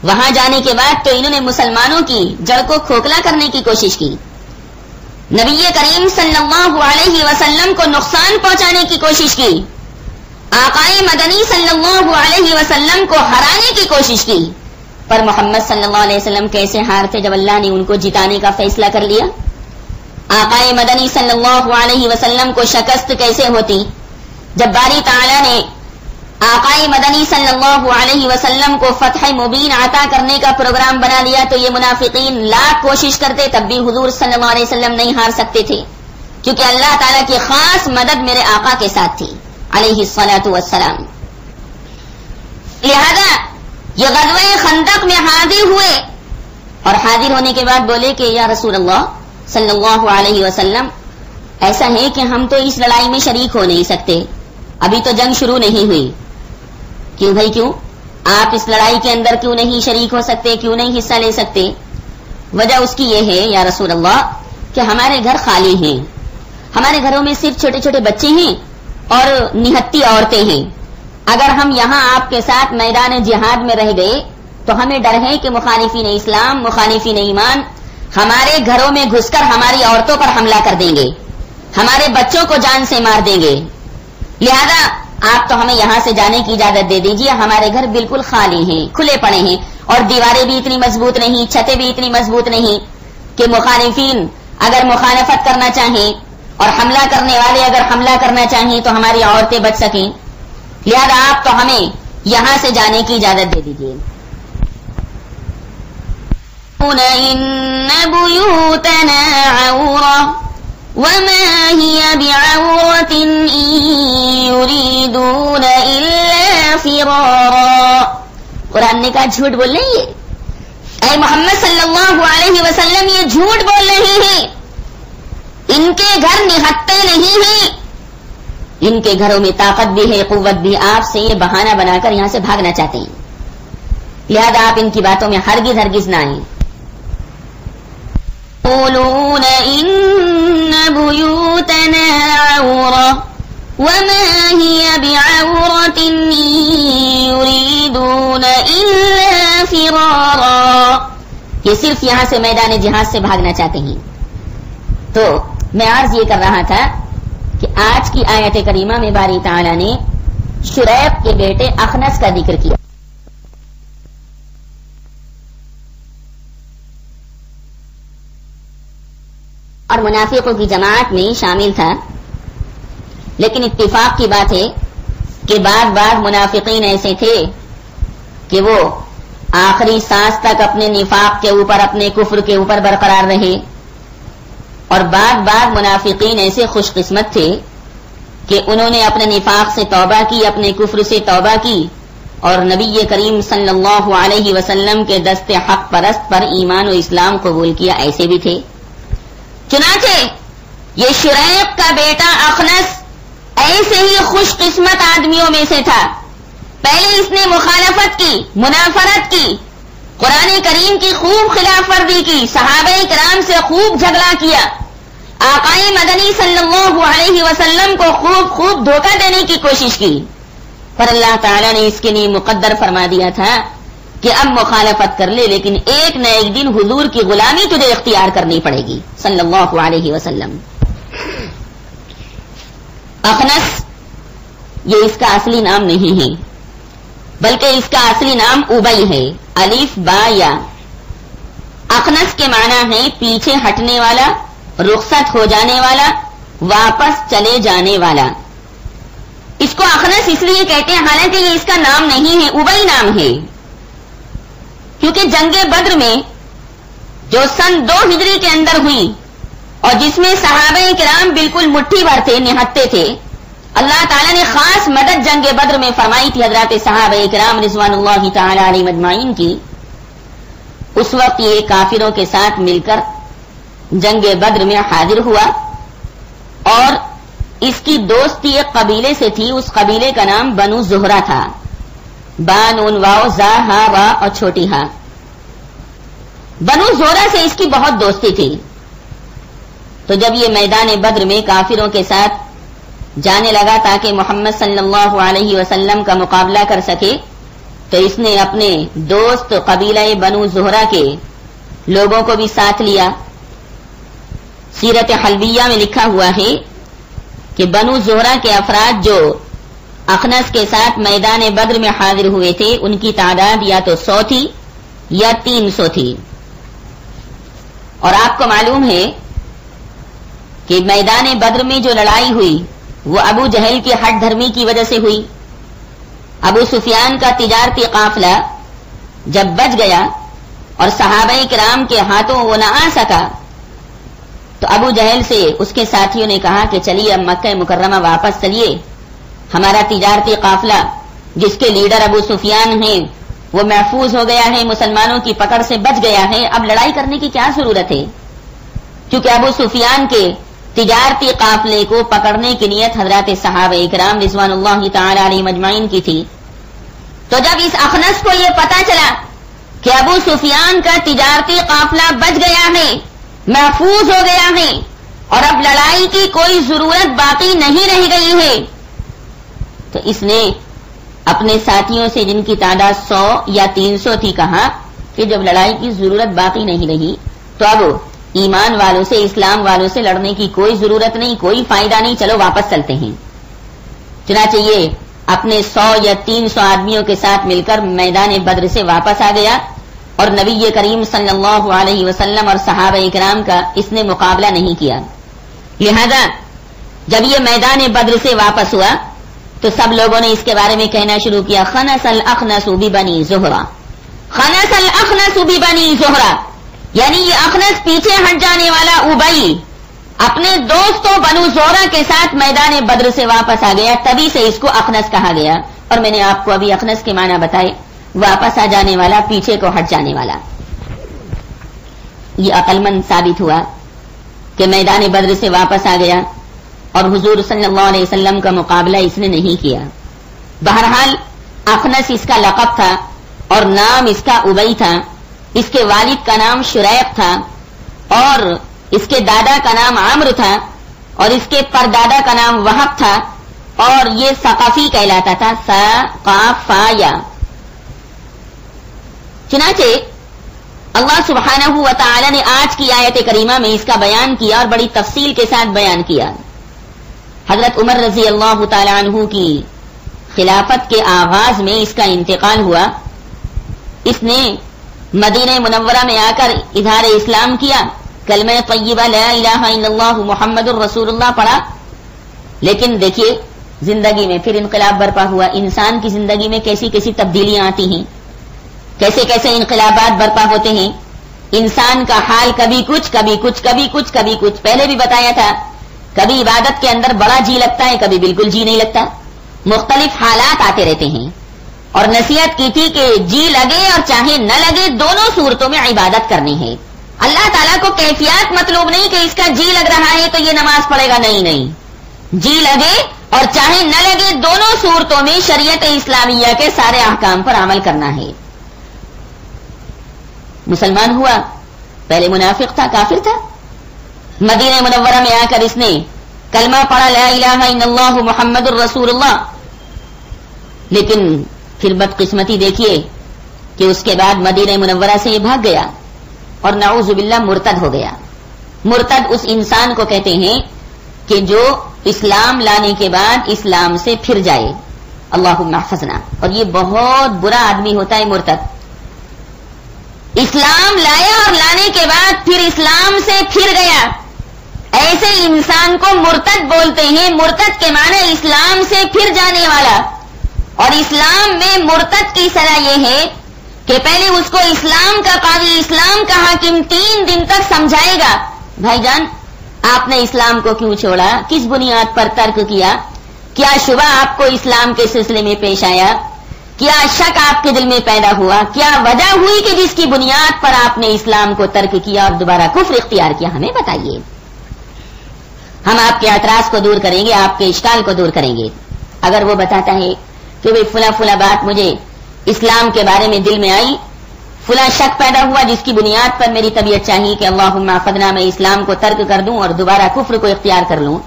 وہاں جانے کے بعد تو انہوں نے مسلمانوں کی جڑ کو کھوکھلا کرنے کی کوشش کی، نبی کریم صلی اللہ علیہ وسلم کو نقصان پہنچانے کی کوشش کی، آقائے مدنی صلی اللہ علیہ وسلم کو ہرانے کی کوشش کی. پر محمد صلی اللہ علیہ وسلم کیسے ہارتے جب اللہ نے ان کو جتانے کا فیصلہ کر لیا؟ آقائے مدنی صلی اللہ علیہ وسلم کو شکست کیسے ہوتی جب باری تعالی نے آقائے مدنی صلی اللہ علیہ وسلم کو فتح مبین عطا کرنے کا پروگرام بنا لیا تو یہ منافقین لاکھ کوشش کرتے تب بھی حضور صلی اللہ علیہ وسلم نہیں ہار سکتے تھے، کیونکہ اللہ تعالیٰ کی خاص مدد میرے آقا کے ساتھ تھی علیہ الصلاۃ والسلام. لہذا یہ غزوہ خندق میں حاضر ہوئے اور حاضر ہونے کے بعد بولے کہ یا رسول اللہ صلی اللہ علیہ وسلم، ایسا ہے کہ ہم تو اس لڑائی میں شریک ہو نہیں سکتے، ابھی تو جنگ شروع نہیں ہوئی. کیوں بھائی کیوں؟ آپ اس لڑائی کے اندر کیوں نہیں شریک ہو سکتے، کیوں نہیں حصہ لے سکتے؟ وجہ اس کی یہ ہے یا رسول اللہ کہ ہمارے گھر خالی ہیں، ہمارے گھروں میں صرف چھوٹے چھوٹے بچے ہیں اور نہتی عورتیں ہیں. اگر ہم یہاں آپ کے ساتھ میدان جہاد میں رہ گئے تو ہمیں ڈر ہے کہ مخالفین اسلام، مخالفین ایمان ہمارے گھروں میں گھس کر ہماری عورتوں پر حملہ کر دیں گے، ہمارے بچوں کو جان سے مار دیں گے. لہذا آپ تو ہمیں یہاں سے جانے کی اجازت دے دیجیے، ہمارے گھر بالکل خالی ہیں، کھلے پڑے ہیں اور دیواریں بھی اتنی مضبوط نہیں، چھتیں بھی اتنی مضبوط نہیں کہ مخالفین اگر مخالفت کرنا چاہیں اور حملہ کرنے والے اگر حملہ کرنا چاہیں تو ہماری عورتیں بچ سکیں، لہذا آپ تو ہمیں یہاں سے جانے کی اجازت دے دیجیے۔ إِنَّ بُيُوتَنَا عَوْرَةٌ وَمَا هِيَ بِعَوْرَةٍ إِن يُرِيدُونَ إِلَّا فِرَارًا۔ قرآن نے کہا جھوٹ بول رہے ہیں، اے محمد صلی اللہ علیہ وسلم یہ جھوٹ بول رہے ہیں، ان کے گھر نہتے نہیں ہیں، ان کے گھروں میں طاقت بھی ہے، قوت بھی، آپ سے یہ بہانہ بنا کر یہاں سے بھاگنا چاہتے ہیں، لہذا آپ ان کی باتوں میں ہرگز نہ آئیں۔ يقولون إن بيوتنا عورة وما هي بعورة إن يريدون إلا فرارا، یہ صرف یہاں سے میدان جہاد سے بھاگنا چاہتے ہیں۔ تو میں عرض یہ کر رہا تھا کہ آج کی آیت کریمہ میں باری تعالیٰ نے شریب کے بیٹے اخنس کا ذکر کیا، اور منافقوں کی جماعت میں شامل تھا، لیکن اتفاق کی بات ہے کہ بعض منافقین ایسے تھے کہ وہ آخری سانس تک اپنے نفاق کے اوپر، اپنے کفر کے اوپر برقرار رہے، اور بعض منافقین ایسے خوش قسمت تھے کہ انہوں نے اپنے نفاق سے توبہ کی، اپنے کفر سے توبہ کی، اور نبی کریم صلی اللہ علیہ وسلم کے دست حق پرست پر ایمان و اسلام قبول کیا، ایسے بھی تھے۔ چنانچہ یہ شریب کا بیٹا اخنس ایسے ہی خوش قسمت آدمیوں میں سے تھا۔ پہلے اس نے مخالفت کی، منافرت کی، قرآن کریم کی خوب خلاف ورزی کی، صحابہ کرام سے خوب جھگڑا کیا، آقائے مدنی صلی اللہ علیہ وسلم کو خوب دھوکہ دینے کی کوشش کی، پر اللہ تعالیٰ نے اس کے لیے مقدر فرما دیا تھا کہ اب مخالفت کر لے، لیکن ایک نہ ایک دن حضور کی غلامی تجھے اختیار کرنی پڑے گی صلی اللہ علیہ وسلم۔ اخنس یہ اس کا اصلی نام نہیں ہے، بلکہ اس کا اصلی نام ابی ہے، الف با یا۔ اخنس کے معنی ہے پیچھے ہٹنے والا، رخصت ہو جانے والا، واپس چلے جانے والا۔ اس کو اخنس اس لیے کہتے ہیں، حالانکہ یہ اس کا نام نہیں ہے، ابی نام ہے، کیونکہ جنگ بدر میں جو سن 2 ہجری کے اندر ہوئی اور جس میں صحابہ کرام بالکل مٹھی بھر تھے، نہتے تھے، اللہ تعالیٰ نے خاص مدد جنگ بدر میں فرمائی تھی حضرات صحابہ کرام رضوان اللہ تعالی علیہم اجمعین کی۔ اس وقت یہ کافروں کے ساتھ مل کر جنگ بدر میں حاضر ہوا، اور اس کی دوستی ایک قبیلے سے تھی، اس قبیلے کا نام بنو زہرہ تھا، با نون واو زا ہا وا اور چھوٹی ہا۔ بنو زہرہ سے اس کی بہت دوستی تھی، تو جب یہ میدان بدر میں کافروں کے ساتھ جانے لگا تاکہ محمد صلی اللہ علیہ وسلم کا مقابلہ کر سکے، تو اس نے اپنے دوست قبیلہ بنو زہرہ کے لوگوں کو بھی ساتھ لیا۔ سیرت حلبیہ میں لکھا ہوا ہے کہ بنو زہرہ کے افراد جو اخنس کے ساتھ میدان بدر میں حاضر ہوئے تھے، ان کی تعداد یا تو 100 تھی یا 300 تھی۔ اور آپ کو معلوم ہے کہ میدان بدر میں جو لڑائی ہوئی وہ ابو جہل کی ہٹ دھرمی کی وجہ سے ہوئی۔ ابو سفیان کا تجارتی قافلہ جب بچ گیا اور صحابہ کرام کے ہاتھوں وہ نہ آ سکا، تو ابو جہل سے اس کے ساتھیوں نے کہا کہ چلیے اب مکہ مکرمہ واپس چلیے، ہمارا تجارتی قافلہ جس کے لیڈر ابو سفیان ہیں وہ محفوظ ہو گیا ہے، مسلمانوں کی پکڑ سے بچ گیا ہے، اب لڑائی کرنے کی کیا ضرورت ہے؟ کیونکہ ابو سفیان کے تجارتی قافلے کو پکڑنے کی نیت حضرات صحابہ کرام رضوان اللہ تعالی علیہم اجمعین کی تھی۔ تو جب اس اخنس کو یہ پتا چلا کہ ابو سفیان کا تجارتی قافلہ بچ گیا ہے، محفوظ ہو گیا ہے، اور اب لڑائی کی کوئی ضرورت باقی نہیں رہ گئی ہے، تو اس نے اپنے ساتھیوں سے جن کی تعداد 100 یا 300 تھی کہا کہ جب لڑائی کی ضرورت باقی نہیں رہی تو اب ایمان والوں سے، اسلام والوں سے لڑنے کی کوئی ضرورت نہیں، کوئی فائدہ نہیں، چلو واپس چلتے ہیں۔ چنانچہ یہ اپنے 100 یا 300 آدمیوں کے ساتھ مل کر میدان بدر سے واپس آ گیا، اور نبی کریم صلی اللہ علیہ وسلم اور صحابہ کرام کا اس نے مقابلہ نہیں کیا۔ لہذا جب یہ میدان بدر سے واپس ہوا تو سب لوگوں نے اس کے بارے میں کہنا شروع کیا، خنس الاخنس ببنی زہرہ، خنس الاخنس ببنی زہرہ، یعنی یہ اخنس پیچھے ہٹ جانے والا ابئی اپنے دوستوں بنو زہرہ کے ساتھ میدان بدر سے واپس آ گیا، تبھی سے اس کو اخنس کہا گیا۔ اور میں نے آپ کو ابھی اخنس کے معنی بتائے، واپس آ جانے والا، پیچھے کو ہٹ جانے والا۔ یہ عقل مند ثابت ہوا کہ میدان بدر سے واپس آ گیا اور حضور صلی اللہ علیہ وسلم کا مقابلہ اس نے نہیں کیا۔ بہرحال اخنس اس کا لقب تھا اور نام اس کا ابئی تھا، اس کے والد کا نام شریق تھا اور اس کے دادا کا نام عمرو تھا اور اس کے پردادا کا نام وہب تھا اور یہ ثقفی کہلاتا تھا، ثقافیا۔ چنانچہ اللہ سبحانہ و تعالی نے آج کی آیت کریمہ میں اس کا بیان کیا اور بڑی تفصیل کے ساتھ بیان کیا۔ حضرت عمر رضی اللہ تعالی عنہ کی خلافت کے آغاز میں اس کا انتقال ہوا، اس نے مدینہ منورہ میں آ کر اظہار اسلام کیا، کلمہ طیبہ لا الہ الا اللہ محمد الرسول اللہ پڑھا، لیکن دیکھیے زندگی میں پھر انقلاب برپا ہوا۔ انسان کی زندگی میں کیسی کیسی تبدیلیاں آتی ہیں، کیسے کیسے انقلابات برپا ہوتے ہیں، انسان کا حال کبھی کچھ کبھی کچھ کبھی کچھ کبھی کچھ۔ پہلے بھی بتایا تھا، کبھی عبادت کے اندر بڑا جی لگتا ہے، کبھی بالکل جی نہیں لگتا، مختلف حالات آتے رہتے ہیں۔ اور نصیحت کی تھی کہ جی لگے اور چاہے نہ لگے دونوں صورتوں میں عبادت کرنی ہے۔ اللہ تعالیٰ کو کیفیات مطلوب نہیں کہ اس کا جی لگ رہا ہے تو یہ نماز پڑھے گا، نہیں نہیں، جی لگے اور چاہے نہ لگے دونوں صورتوں میں شریعت اسلامیہ کے سارے احکام پر عمل کرنا ہے۔ مسلمان ہوا، پہلے منافق تھا، کافر تھا، مدینہ منورہ میں آ کر اس نے کلمہ پڑھا لا الہ الا اللہ محمد الرسول اللہ، لیکن پھر بدقسمتی دیکھیے کہ اس کے بعد مدینہ منورہ سے یہ بھاگ گیا اور نعوذ باللہ مرتد ہو گیا۔ مرتد اس انسان کو کہتے ہیں کہ جو اسلام لانے کے بعد اسلام سے پھر جائے، اللہم احفظنا۔ اور یہ بہت برا آدمی ہوتا ہے مرتد، اسلام لایا اور لانے کے بعد پھر اسلام سے پھر گیا، ایسے انسان کو مرتد بولتے ہیں۔ مرتد کے معنی اسلام سے پھر جانے والا، اور اسلام میں مرتد کی سزا یہ ہے کہ پہلے اس کو اسلام کا قاضی، اسلام کا حاکم 3 دن تک سمجھائے گا، بھائی جان آپ نے اسلام کو کیوں چھوڑا، کس بنیاد پر ترک کیا، کیا شبہ آپ کو اسلام کے سلسلے میں پیش آیا، کیا شک آپ کے دل میں پیدا ہوا، کیا وجہ ہوئی کہ جس کی بنیاد پر آپ نے اسلام کو ترک کیا اور دوبارہ کفر اختیار کیا، ہمیں بتائیے۔ ہم آپ کے اعتراض کو دور کریں گے، آپ کے اشکال کو دور کریں گے۔ اگر وہ بتاتا ہے کہ بھئی فلاں بات مجھے اسلام کے بارے میں دل میں آئی، فلاں شک پیدا ہوا جس کی بنیاد پر میری طبیعت چاہیے کہ اللہم احفظنا، میں اسلام کو ترک کر دوں اور دوبارہ کفر کو اختیار کر لوں،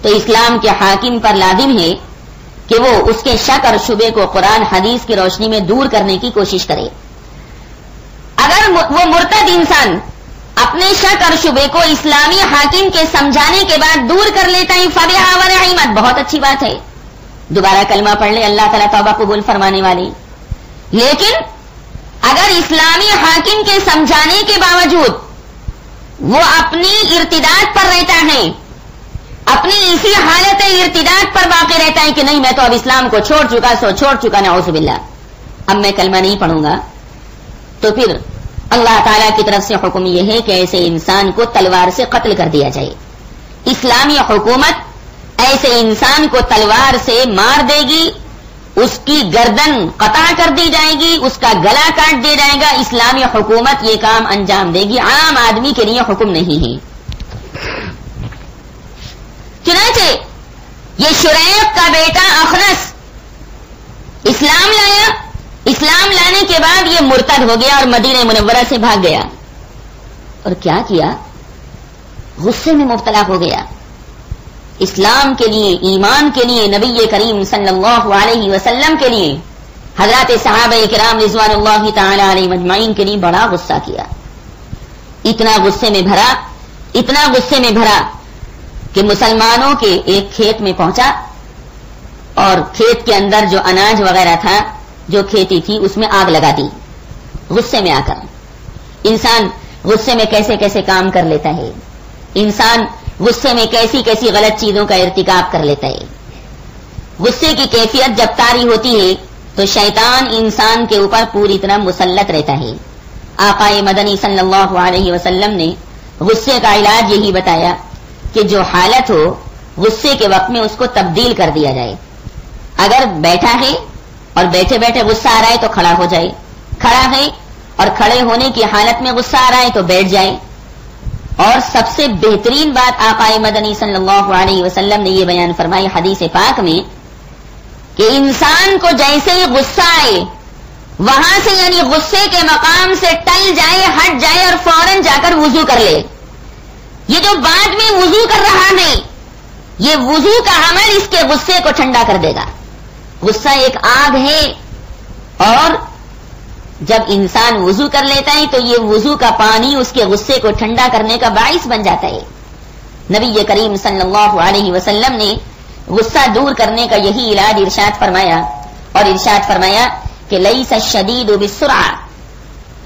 تو اسلام کے حاکم پر لازم ہے کہ وہ اس کے شک اور شبے کو قرآن حدیث کی روشنی میں دور کرنے کی کوشش کرے۔ اگر وہ مرتد انسان اپنے شک اور شبے کو اسلامی حاکم کے سمجھانے کے بعد دور کر لیتا ہے، فبہا ونعمت، بہت اچھی بات ہے، دوبارہ کلمہ پڑھ لے، اللہ تعالیٰ توبہ قبول فرمانے والی۔ لیکن اگر اسلامی حاکم کے سمجھانے کے باوجود وہ اپنی ارتداد پر رہتا ہے، اپنی اسی حالت ارتداد پر باقی رہتا ہے کہ نہیں میں تو اب اسلام کو چھوڑ چکا نعوذ باللہ، اب میں کلمہ نہیں پڑھوں گا، تو پھر اللہ تعالیٰ کی طرف سے حکم یہ ہے کہ ایسے انسان کو تلوار سے قتل کر دیا جائے۔ اسلامی حکومت ایسے انسان کو تلوار سے مار دے گی، اس کی گردن قطع کر دی جائے گی، اس کا گلا کاٹ دیا جائے گا۔ اسلامی حکومت یہ کام انجام دے گی، عام آدمی کے لیے حکم نہیں ہے۔ چنانچہ یہ شریق کا بیٹا اخنس اسلام لایا، اسلام لانے کے بعد یہ مرتد ہو گیا اور مدینہ منورہ سے بھاگ گیا، اور کیا کیا، غصے میں مبتلا ہو گیا۔ اسلام کے لیے، ایمان کے لیے، نبی کریم صلی اللہ علیہ وسلم کے لیے، حضرات صحابہ کرام رضوان اللہ تعالی علیہ مجمعین کے لیے بڑا غصہ کیا۔ اتنا غصے میں بھرا کہ مسلمانوں کے ایک کھیت میں پہنچا اور کھیت کے اندر جو اناج وغیرہ تھا، جو کھیتی تھی، اس میں آگ لگا دی۔ غصے میں آ کر انسان غصے میں کیسے کیسے کام کر لیتا ہے، انسان غصے میں کیسی کیسی غلط چیزوں کا ارتکاب کر لیتا ہے. غصے کی کیفیت جب طاری ہوتی ہے تو شیطان انسان کے اوپر پوری طرح مسلط رہتا ہے. آقا مدنی صلی اللہ علیہ وسلم نے غصے کا علاج یہی بتایا کہ جو حالت ہو غصے کے وقت میں اس کو تبدیل کر دیا جائے. اگر بیٹھا ہے اور بیٹھے بیٹھے غصہ آ رہا ہے تو کھڑا ہو جائے, کھڑا ہے اور کھڑے ہونے کی حالت میں غصہ آ رہا ہے تو بیٹھ جائے. اور سب سے بہترین بات آقا مدنی صلی اللہ علیہ وسلم نے یہ بیان فرمائی حدیث پاک میں کہ انسان کو جیسے ہی غصہ آئے وہاں سے یعنی غصے کے مقام سے ٹل جائے, ہٹ جائے اور فوراً جا کر وضو کر لے. یہ جو بعد میں وضو کر رہا ہے یہ وضو کا عمل اس کے غصے کو ٹھنڈا کر دے گا. غصہ ایک آگ ہے اور جب انسان وضو کر لیتا ہے تو یہ وضو کا پانی اس کے غصے کو ٹھنڈا کرنے کا باعث بن جاتا ہے. نبی کریم صلی اللہ علیہ وسلم نے غصہ دور کرنے کا یہی علاج ارشاد فرمایا اور ارشاد فرمایا کہ لیس الشدید بالسرعہ,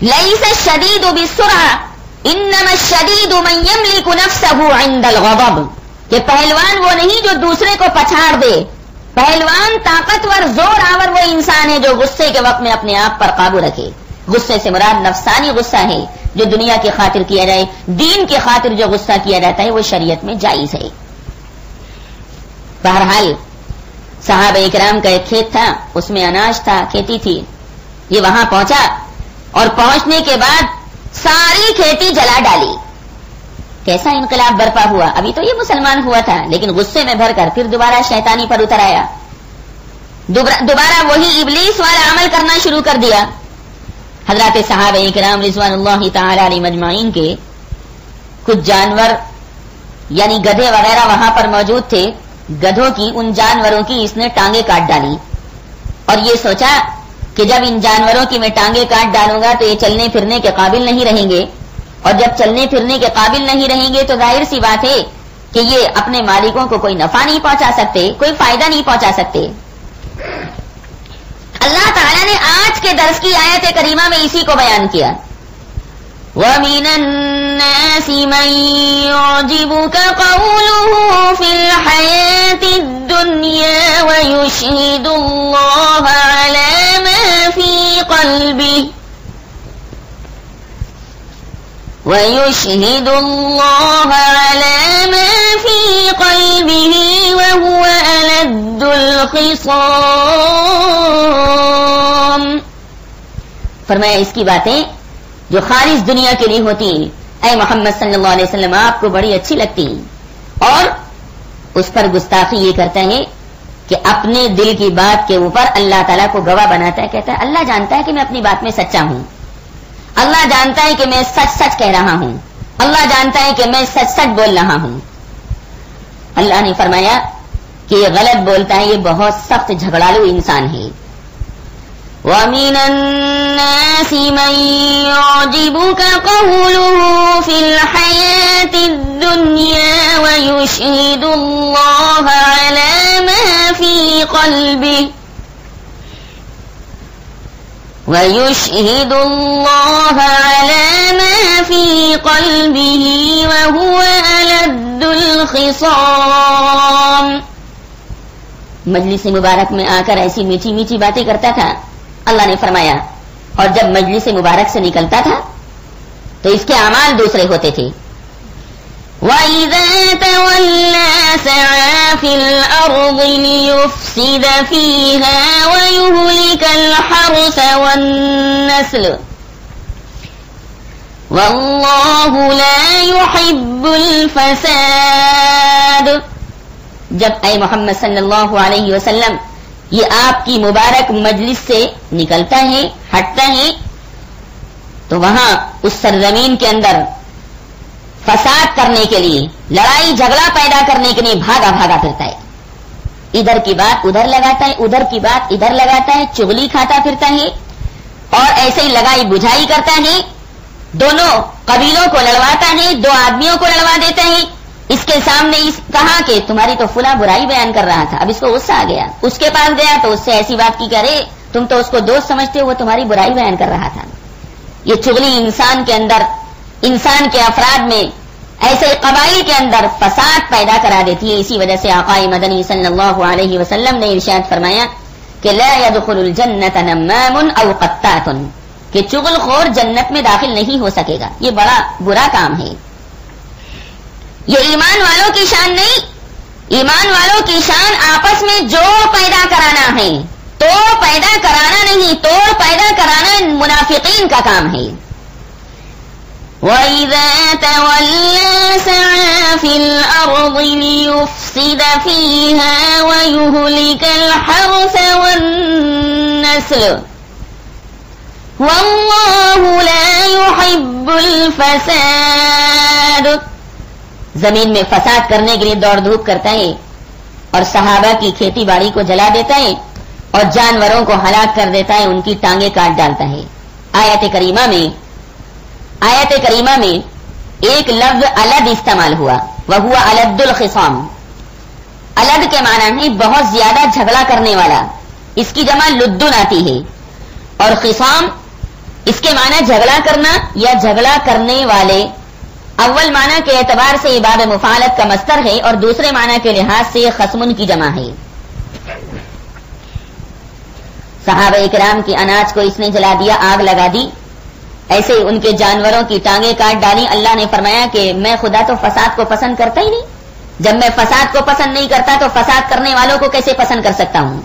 لیس الشدید بالسرعہ انما الشدید من یملک نفسه عند الغضب, کہ پہلوان وہ نہیں جو دوسرے کو پچھاڑ دے, پہلوان طاقتور زور آور وہ انسان ہے جو غصے کے وقت میں اپنے آپ پر قابو رکھے. غصے سے مراد نفسانی غصہ ہے جو دنیا کی خاطر کیا جائے, دین کی خاطر جو غصہ کیا جاتا ہے وہ شریعت میں جائز ہے. بہرحال صحابہ اکرام کا ایک کھیت تھا, اس میں اناج تھا, کھیتی تھی. یہ وہاں پہنچا اور پہنچنے کے بعد ساری کھیتی جلا ڈالی. کیسا انقلاب برپا ہوا. ابھی تو یہ مسلمان ہوا تھا لیکن غصے میں بھر کر پھر دوبارہ شیطانی پر اتر آیا, دوبارہ وہی ابلیس والا عمل کرنا شروع کر دیا. حضرات صحابہ کرام رضوان اللہ تعالی علیہ مجمعین کے کچھ جانور یعنی گدھے وغیرہ وہاں پر موجود تھے. گدھوں کی ان جانوروں کی اس نے ٹانگیں کاٹ ڈالی اور یہ سوچا کہ جب ان جانوروں کی میں ٹانگیں کاٹ ڈالوں گا تو یہ چلنے پھرنے کے قابل نہیں رہیں گے, اور جب چلنے پھرنے کے قابل نہیں رہیں گے تو ظاہر سی بات ہے کہ یہ اپنے مالکوں کو کوئی نفع نہیں پہنچا سکتے, کوئی فائدہ نہیں پہنچا سکتے. اللہ تعالیٰ نے آج کے درس کی آیت کریمہ میں اسی کو بیان کیا. وَمِنَ النَّاسِ مَن يُعْجِبُكَ قَوْلُهُ فِي الْحَيَاةِ الدُّنْيَا وَيُشْهِدُ اللَّهَ عَلَى مَا فِي قَلْبِهِ وَيُشْهِدُ اللَّهَ عَلَى مَا فِي قَلْبِهِ وَهُوَ أَلَدُّ الْخِصَامِ. فرمایا اس کی باتیں جو خالص دنیا کے لیے ہوتی ہیں اے محمد صلی اللہ علیہ وسلم آپ کو بڑی اچھی لگتی ہیں, اور اس پر گستاخی یہ کرتا ہے کہ اپنے دل کی بات کے اوپر اللہ تعالیٰ کو گواہ بناتا ہے. کہتا ہے اللہ جانتا ہے کہ میں اپنی بات میں سچا ہوں, اللہ جانتا ہے کہ میں سچ سچ کہہ رہا ہوں, اللہ جانتا ہے کہ میں سچ سچ بول رہا ہوں. اللہ نے فرمایا کہ یہ غلط بولتا ہے, یہ بہت سخت جھگڑالو انسان ہے. وَمِنَ النَّاسِ مَن يُعْجِبُكَ قَوْلُهُ فِي الْحَيَاةِ الدُّنْيَا وَيُشْهِدُ اللَّهَ عَلَى مَا فِي قَلْبِهِ وَيُشْهِدُ اللَّهَ عَلَى مَا فِي قَلْبِهِ وَهُوَ أَلَدُّ الْخِصَامِ. مجلس مبارک میں آ کر ایسی میٹھی میٹھی باتیں کرتا تھا. اللہ نے فرمایا اور جب مجلس مبارک سے نکلتا تھا تو اس کے اعمال دوسرے ہوتے تھے. وَإِذَا تَوَلَّى سَعَى فِي الْأَرْضِ لِيُفْسِدَ فِيهَا وَيُهْلِكَ الْحَرْثَ وَالنَّسْلَ وَاللَّهُ لَا يُحِبُّ الْفَسَادَ. جب اے محمد صلی اللہ علیہ وسلم یہ آپ کی مبارک مجلس سے نکلتا ہے, ہٹتا ہے, تو وہاں اس سرزمین کے اندر فساد کرنے کے لیے, لڑائی جھگڑا پیدا کرنے کے لیے بھاگا بھاگا پھرتا ہے. ادھر کی بات ادھر لگاتا ہے, ادھر کی بات ادھر لگاتا ہے, چغلی کھاتا پھرتا ہے اور ایسے ہی لگائی بجھائی کرتا ہے. دونوں قبیلوں کو لڑواتا ہے, دو آدمیوں کو لڑوا دیتا ہے. اس کے سامنے کہا کہ تمہاری تو فلاں برائی بیان کر رہا تھا, اب اس کو غصہ آ گیا, اس کے پاس گیا تو اس سے ایسی بات کی کہ ارے تم تو اس کو دوست سمجھتے ہو, وہ تمہاری برائی بیان کر رہا تھا. یہ چغلی انسان کے اندر, انسان کے افراد میں ایسے قبائل کے اندر فساد پیدا کرا دیتی ہے. اسی وجہ سے آقا مدنی صلی اللہ علیہ وسلم نے ارشاد فرمایا کہ لا يدخل الجنت نمام او قطات، کہ چغل خور جنت میں داخل نہیں ہو سکے گا. یہ بڑا برا کام ہے. یہ ایمان والوں کی شان نہیں. ایمان والوں کی شان آپس میں جوڑ پیدا کرانا ہے، توڑ پیدا کرانا نہیں. توڑ پیدا کرانا منافقین کا کام ہے. وَإِذَا تَوَلَّى سَعَى فِي الْأَرْضِ لِيُفْسِدَ فِيهَا وَيُهْلِكَ الْحَرْثَ وَالنَّسْلَ وَاللَّهُ لَا يُحِبُّ الْفَسَادَ. زمین میں فساد کرنے کے لیے دوڑ دھوپ کرتا ہے اور صحابہ کی کھیتی باڑی کو جلا دیتا ہے اور جانوروں کو ہلاک کر دیتا ہے، ان کی ٹانگیں کاٹ ڈالتا ہے. آیت کریمہ میں ایک لفظ الد استعمال ہوا، وہو الد الخصام. الد کے معنی ہے بہت زیادہ جھگڑا کرنے والا، اس کی جمع لدن آتی ہے. اور خصام اس کے معنی جھگڑا کرنا یا جھگڑا کرنے والے. اول معنی کے اعتبار سے باب مفعلت کا مصدر ہے اور دوسرے معنی کے لحاظ سے خصمن کی جمع ہے. صحابہ اکرام کی اناج کو اس نے جلا دیا، آگ لگا دی، ایسے ان کے جانوروں کی ٹانگیں کاٹ ڈالی. اللہ نے فرمایا کہ میں خدا تو فساد کو پسند کرتا ہی نہیں. جب میں فساد کو پسند نہیں کرتا تو فساد کرنے والوں کو کیسے پسند کر سکتا ہوں؟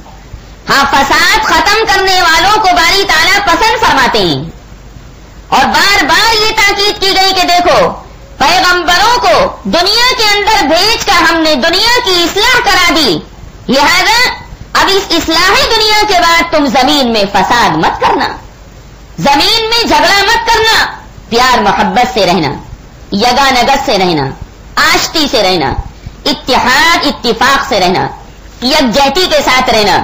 ہاں، فساد ختم کرنے والوں کو باری تعالیٰ پسند فرماتے ہیں. اور بار بار یہ تاکید کی گئی کہ دیکھو، پیغمبروں کو دنیا کے اندر بھیج کر ہم نے دنیا کی اصلاح کرا دی، لہذا اب اس اصلاحی دنیا کے بعد تم زمین میں فساد مت کرنا، زمین میں جھگڑا مت کرنا، پیار محبت سے رہنا، یگانگت سے رہنا، آشتی سے رہنا، اتحاد اتفاق سے رہنا، یکجہتی کے ساتھ رہنا،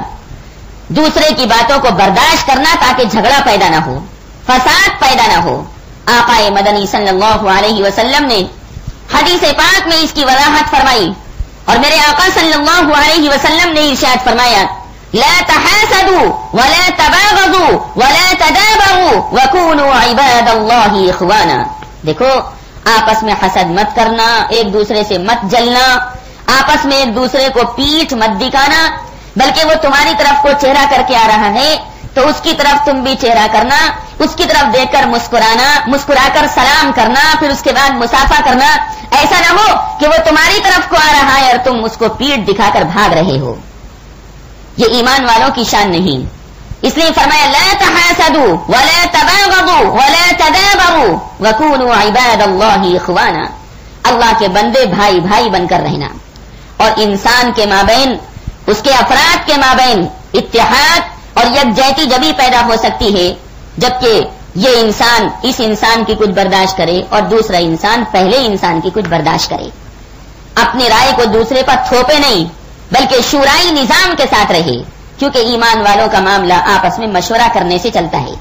دوسرے کی باتوں کو برداشت کرنا تاکہ جھگڑا پیدا نہ ہو، فساد پیدا نہ ہو. آقا مدنی صلی اللہ علیہ وسلم نے حدیث پاک میں اس کی وضاحت فرمائی اور میرے آقا صلی اللہ علیہ وسلم نے ارشاد فرمایا لا تحاسدوا ولا تباغضوا ولا تدابروا وكونوا عباد الله اخوانا. دیکھو، آپس میں حسد مت کرنا، ایک دوسرے سے مت جلنا، آپس میں ایک دوسرے کو پیٹھ مت دکھانا، بلکہ وہ تمہاری طرف کو چہرہ کر کے آ رہا ہے تو اس کی طرف تم بھی چہرہ کرنا، اس کی طرف دیکھ کر مسکرانا، مسکرا کر سلام کرنا، پھر اس کے بعد مسافہ کرنا. ایسا نہ ہو کہ وہ تمہاری طرف کو آ رہا ہے اور تم اس کو پیٹھ دکھا کر بھاگ رہے ہو. یہ ایمان والوں کی شان نہیں. اس لیے فرمایا لا تحاسدوا ولا تباغضوا ولا تدابروا وكونوا عباد الله اخوانا. اللہ کے بندے بھائی بھائی بن کر رہنا اور انسان کے مابین، اس کے افراد کے مابین اتحاد اور یکجہتی جبھی پیدا ہو سکتی ہے جبکہ یہ انسان اس انسان کی کچھ برداشت کرے اور دوسرا انسان پہلے انسان کی کچھ برداشت کرے. اپنی رائے کو دوسرے پر تھوپے نہیں بلکہ شورائی نظام کے ساتھ رہے، کیونکہ ایمان والوں کا معاملہ آپس میں مشورہ کرنے سے چلتا ہے.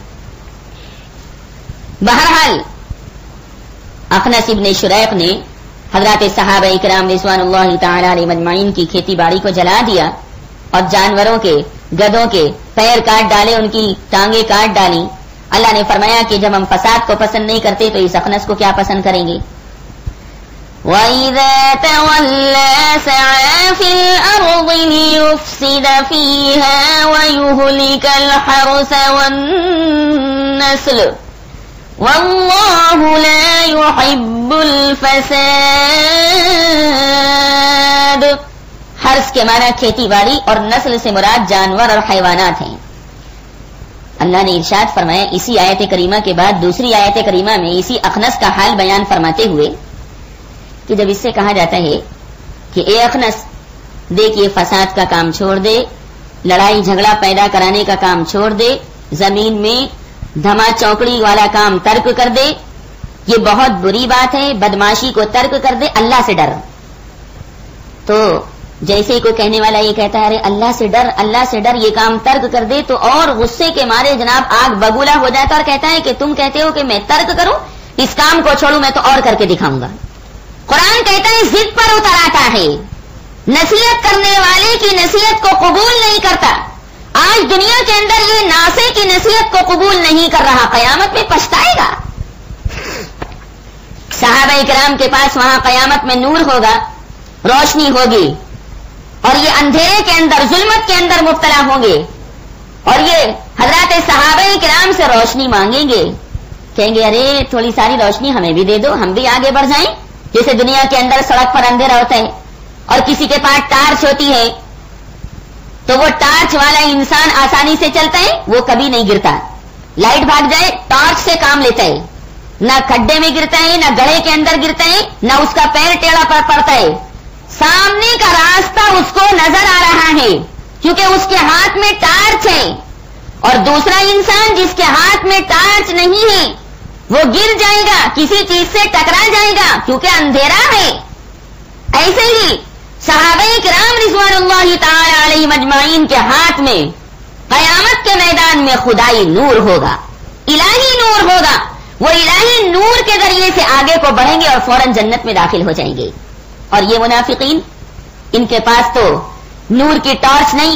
بہرحال اخنس ابن شریق نے حضرات صحابہ اکرام رضوان اللہ تعالی علیہ مجمعین کی کھیتی باڑی کو جلا دیا اور جانوروں کے، گدوں کے پیر کاٹ ڈالے، ان کی ٹانگیں کاٹ ڈالی. اللہ نے فرمایا کہ جب ہم فساد کو پسند نہیں کرتے تو اس اخنس کو کیا پسند کریں گے؟ وَإِذَا تَوَلَّى سَعَى فِي الْأَرْضِ لِيُفْسِدَ فِيهَا وَيُهْلِكَ الْحَرْثَ وَالنَّسْلَ وَاللَّهُ لَا يُحِبُّ الْفَسَادَ. حرث کے معنی کھیتی باڑی اور نسل سے مراد جانور اور حیوانات ہیں. اللہ نے ارشاد فرمایا اسی آیت کریمہ کے بعد دوسری آیت کریمہ میں اسی اخنس کا حال بیان فرماتے ہوئے کہ جب اس سے کہا جاتا ہے کہ اے اخنس، دیکھیے فساد کا کام چھوڑ دے، لڑائی جھگڑا پیدا کرانے کا کام چھوڑ دے، زمین میں دھما چوکڑی والا کام ترک کر دے، یہ بہت بری بات ہے، بدماشی کو ترک کر دے، اللہ سے ڈر. تو جیسے ہی کوئی کہنے والا یہ کہتا ہے ارے اللہ سے ڈر، اللہ سے ڈر، یہ کام ترک کر دے، تو اور غصے کے مارے جناب آگ بگولا ہو جاتا اور کہتا ہے کہ تم کہتے ہو کہ میں ترک کروں، اس کام کو چھوڑوں، میں تو اور کر کے دکھاؤں گا. قرآن کہتا ہے ضد پر اتر آتا ہے، نصیحت کرنے والے کی نصیحت کو قبول نہیں کرتا. آج دنیا کے اندر یہ ناصح کی نصیحت کو قبول نہیں کر رہا، قیامت میں پچھتائے گا. صحابہ کرام کے پاس وہاں قیامت میں نور ہوگا، روشنی ہوگی، اور یہ اندھیرے کے اندر، ظلمت کے اندر مبتلا ہوں گے، اور یہ حضرات صحابہ کرام سے روشنی مانگیں گے، کہیں گے ارے تھوڑی ساری روشنی ہمیں بھی دے دو، ہم بھی آگے بڑھ جائیں۔ جیسے دنیا کے اندر سڑک پر اندھیرا ہوتا ہے اور کسی کے پاس ٹارچ ہوتی ہے تو وہ ٹارچ والا انسان آسانی سے چلتا ہے، وہ کبھی نہیں گرتا، لائٹ بھاگ جائے ٹارچ سے کام لیتا ہے، نہ کھڈے میں گرتا ہے، نہ گڑھے کے اندر گرتا ہے، نہ اس کا پیر ٹیڑھا پڑتا ہے، سامنے کا راستہ اس کو نظر آ رہا ہے کیونکہ اس کے ہاتھ میں ٹارچ ہے۔ اور دوسرا انسان جس کے ہاتھ میں ٹارچ نہیں ہے وہ گر جائے گا، کسی چیز سے ٹکرا جائے گا کیونکہ اندھیرا ہے۔ ایسے ہی صحابہ کرام رضوان اللہ تعالی علیہم اجمعین کے ہاتھ میں قیامت کے میدان میں خدائی نور ہوگا، الہی نور ہوگا، وہ الہی نور کے ذریعے سے آگے کو بڑھیں گے اور فوراً جنت میں داخل ہو جائیں گے۔ اور یہ منافقین، ان کے پاس تو نور کی ٹارچ نہیں،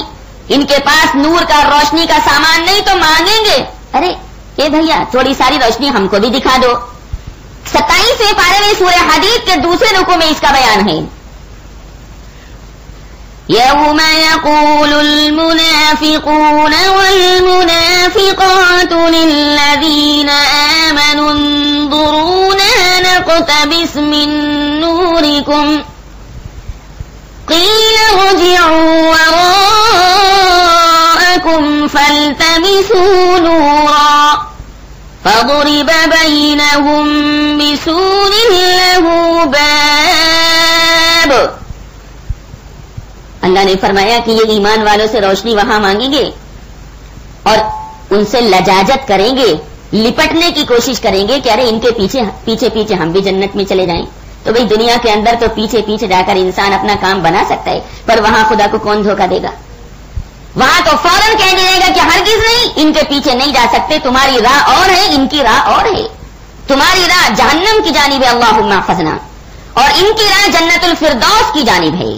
ان کے پاس نور کا روشنی کا سامان نہیں، تو مانگیں گے ارے اے بھیا تھوڑی ساری روشنی ہم کو بھی دکھا دو۔ 27ویں پارے میں سورہ حدید کے دوسرے رکوع میں اس کا بیان ہے۔ يَوْمَ يَقُولُ الْمُنَافِقُونَ وَالْمُنَافِقَاتُ لِلَّذِينَ آمَنُوا انظُرُونَا نَقْتَبِسْ مِن نُّورِكُمْ قِيلَ ارْجِعُوا وَرَاءَكُمْ فَالْتَمِسُوا نُورًا فَضُرِبَ بَيْنَهُم بِسُورٍ لَّهُ بَابٌ۔ اللہ نے فرمایا کہ یہ ایمان والوں سے روشنی وہاں مانگیں گے اور ان سے لجاجت کریں گے، لپٹنے کی کوشش کریں گے کہ ارے ان کے پیچھے پیچھے پیچھے ہم بھی جنت میں چلے جائیں۔ تو بھئی دنیا کے اندر تو پیچھے پیچھے جا کر انسان اپنا کام بنا سکتا ہے، پر وہاں خدا کو کون دھوکہ دے گا؟ وہاں تو فوراً کہہ دے گا کہ ہرگز نہیں، ان کے پیچھے نہیں جا سکتے، تمہاری راہ اور ہے، ان کی راہ اور ہے، تمہاری راہ جہنم کی جانب ہے اللہم احفظنا، اور ان کی راہ جنت الفردوس کی جانب ہے،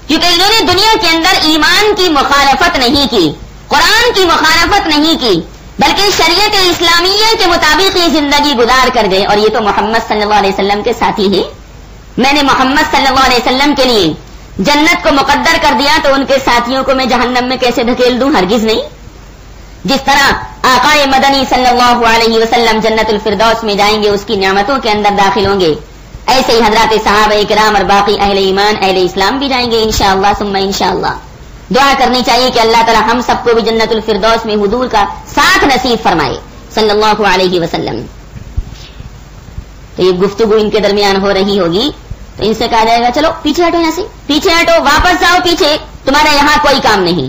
کیونکہ انہوں نے دنیا کے اندر ایمان کی مخالفت نہیں کی، قرآن کی مخالفت نہیں کی، بلکہ شریعت اسلامیہ کے مطابق یہ زندگی گزار کر گئے۔ اور یہ تو محمد صلی اللہ علیہ وسلم کے ساتھی ہیں، میں نے محمد صلی اللہ علیہ وسلم کے لیے جنت کو مقدر کر دیا تو ان کے ساتھیوں کو میں جہنم میں کیسے دھکیل دوں؟ ہرگز نہیں۔ جس طرح آقا مدنی صلی اللہ علیہ وسلم جنت الفردوس میں جائیں گے، اس کی نعمتوں کے اندر داخل ہوں گے، ایسے ہی حضرات صحابہ کرام اور باقی اہل ایمان اہل اسلام بھی جائیں گے انشاءاللہ ثم انشاءاللہ۔ دعا کرنی چاہیے کہ اللہ تعالی ہم سب کو بھی جنت الفردوس میں حضور کا ساتھ نصیب فرمائے صلی اللہ علیہ وسلم۔ تو یہ گفتگو ان کے درمیان ہو رہی ہوگی تو ان سے کہا جائے گا چلو پیچھے ہٹو، یہاں سے پیچھے ہٹو، واپس جاؤ پیچھے، تمہارا یہاں کوئی کام نہیں۔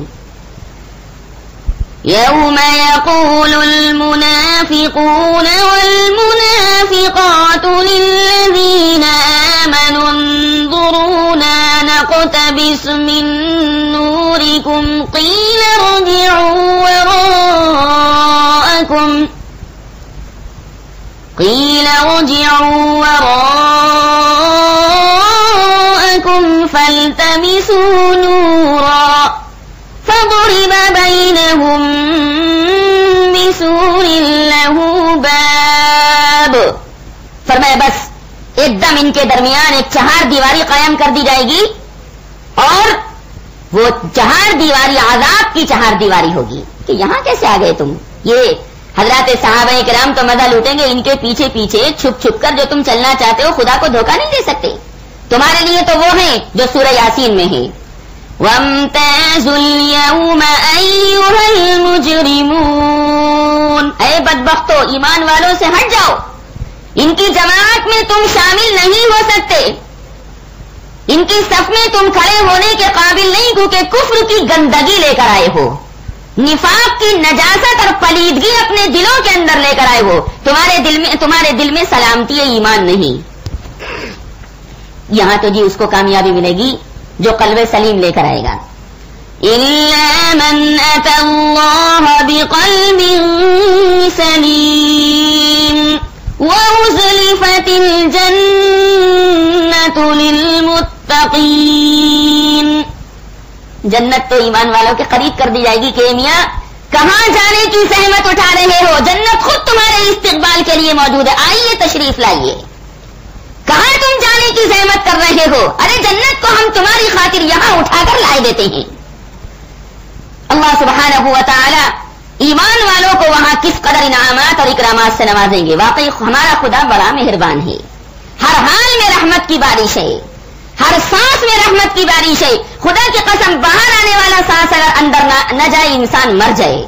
يَوْمَ يَقُولُ الْمُنَافِقُونَ وَالْمُنَافِقَاتُ لِلَّذِينَ آمَنُوا انظُرُونَا نَقْتَبِسْ مِن نُّورِكُمْ قِيلَ ارْجِعُوا وَرَاءَكُمْ فَالْتَمِسُوا نُورًا فَضُرِبَ بَيْنَهُم بِسُورٍ لَّهُ بَابٌ۔ فرمایا بس ایک دم ان کے درمیان ایک چہار دیواری قائم کر دی جائے گی، اور وہ چہار دیواری عذاب کی چہار دیواری ہوگی کہ یہاں کیسے آ گئے تم؟ یہ حضرات صحابہ کرام تو مزہ لوٹیں گے، ان کے پیچھے پیچھے چھپ چھپ کر جو تم چلنا چاہتے ہو خدا کو دھوکہ نہیں دے سکتے، تمہارے لیے تو وہ ہیں جو سورہ یاسین میں ہے وَامْتَازُوا الْيَوْمَ أَيُّهَا الْمُجْرِمُونَ۔ اے بدبختو، ایمان والوں سے ہٹ جاؤ، ان کی جماعت میں تم شامل نہیں ہو سکتے، ان کی صف میں تم کھڑے ہونے کے قابل نہیں، کیونکہ کفر کی گندگی لے کر آئے ہو، نفاق کی نجاست اور پلیدگی اپنے دلوں کے اندر لے کر آئے ہو، تمہارے دل میں سلامتی ایمان نہیں۔ یہاں تو جی اس کو کامیابی ملے گی جو قلب سلیم لے کر آئے گا۔ إِلَّا مَنْ أَتَى اللَّهَ بِقَلْبٍ سَلِيمٍ وَأُزْلِفَتِ الْجَنَّةُ لِلْمُتَّقِينَ۔ جنت تو ایمان والوں کے قریب کر دی جائے گی کہ میاں کہاں جانے کی زحمت اٹھا رہے ہو، جنت خود تمہارے استقبال کے لیے موجود ہے، آئیے تشریف لائیے۔ کہاں تم جانے کی زحمت کر رہے ہو؟ ارے جنت کو ہم تمہاری خاطر یہاں اٹھا کر لائے دیتے ہیں۔ اللہ سبحانہ و تعالی ایمان والوں کو وہاں کس قدر انعامات اور اکرامات سے نوازیں گے۔ واقعی ہمارا خدا بڑا مہربان ہے، ہر حال میں رحمت کی بارش ہے، ہر سانس میں رحمت کی بارش ہے۔ خدا کی قسم باہر آنے والا سانس اگر اندر نہ جائے انسان مر جائے،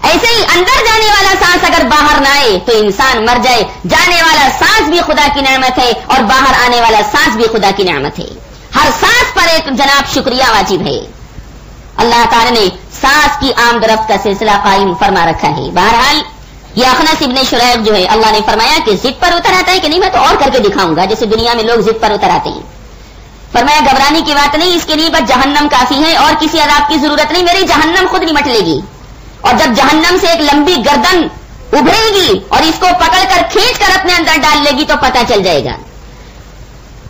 ایسے ہی اندر جانے والا سانس اگر باہر نہ آئے تو انسان مر جائے۔ جانے والا سانس بھی خدا کی نعمت ہے اور باہر آنے والا سانس بھی خدا کی نعمت ہے۔ ہر سانس پر ایک جناب شکریہ واجب ہے۔ اللہ تعالی نے سانس کی آمد و رفت کا سلسلہ قائم فرما رکھا ہے۔ بہرحال یہ اخنس ابن شریح جو ہے، اللہ نے فرمایا کہ ضد پر اتر آتا ہے کہ نہیں، میں تو اور کر کے دکھاؤں گا جیسے دنیا میں لوگ ضد پر اتر آتے ہیں۔ فرمایا گھبرانے کی بات نہیں، اس کے لیے بس جہنم کافی ہے اور کسی عذاب کی ضرورت نہیں، میری جہنم خود نمٹ لے گی۔ اور جب جہنم سے ایک لمبی گردن ابھرے گی اور اس کو پکڑ کر کھینچ کر اپنے اندر ڈال لے گی تو پتہ چل جائے گا۔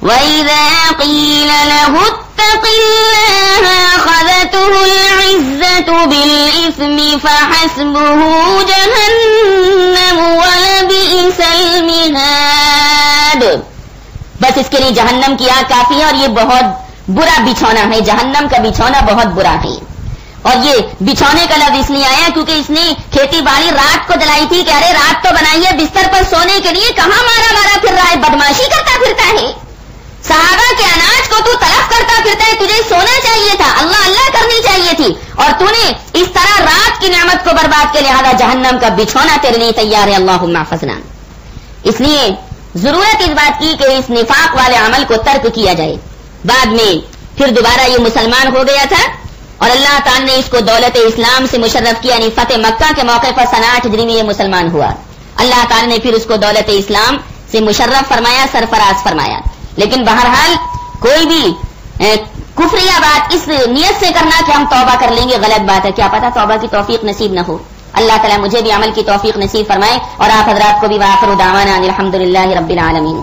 وَإِذَا قِيلَ لَهُ اتَّقِ اللَّهَ أَخَذَتْهُ الْعِزَّةُ بِالْإِثْمِ فَحَسْبُهُ جَهَنَّمُ وَلَبِئْسَ الْمِهَادُ۔ بس اس کے لیے جہنم کی آگ کافی ہے اور یہ بہت برا بچھونا ہے، جہنم کا بچھونا بہت برا ہے۔ اور یہ بچھونے کا لفظ اس لیے آیا کیونکہ اس نے کھیتی باڑی رات کو جلائی تھی کہ ارے رات تو بنائی ہے بستر پر سونے کے لیے، کہاں مارا مارا پھر رہا ہے، بدماشی کرتا پھرتا ہے، صحابہ کے اناج کو تو تلف کرتا پھرتا ہے، تجھے سونا چاہیے تھا، اللہ اللہ کرنی چاہیے تھی، اور تو نے اس طرح رات کی نعمت کو برباد کے لہذا جہنم کا بچھونا تیرے لیے تیار ہے، اللہم احفظنا۔ اس لیے ضرورت اس بات کی کہ اس نفاق والے عمل کو ترک کیا جائے۔ بعد میں پھر دوبارہ یہ مسلمان ہو گیا تھا اور اللہ تعالی نے اس کو دولت اسلام سے مشرف کیا، یعنی فتح مکہ کے موقع پر سنہ 8 ہجری میں یہ مسلمان ہوا۔ اللہ تعالی نے پھر اس کو دولت اسلام سے مشرف فرمایا، سرفراز فرمایا۔ لیکن بہرحال کوئی بھی کفریہ بات اس نیت سے کرنا کہ ہم توبہ کر لیں گے غلط بات ہے، کیا پتہ توبہ کی توفیق نصیب نہ ہو۔ اللہ تعالی مجھے بھی عمل کی توفیق نصیب فرمائے اور آپ حضرات کو بھی۔ وآخر دعوانا الحمدللہ رب العالمین۔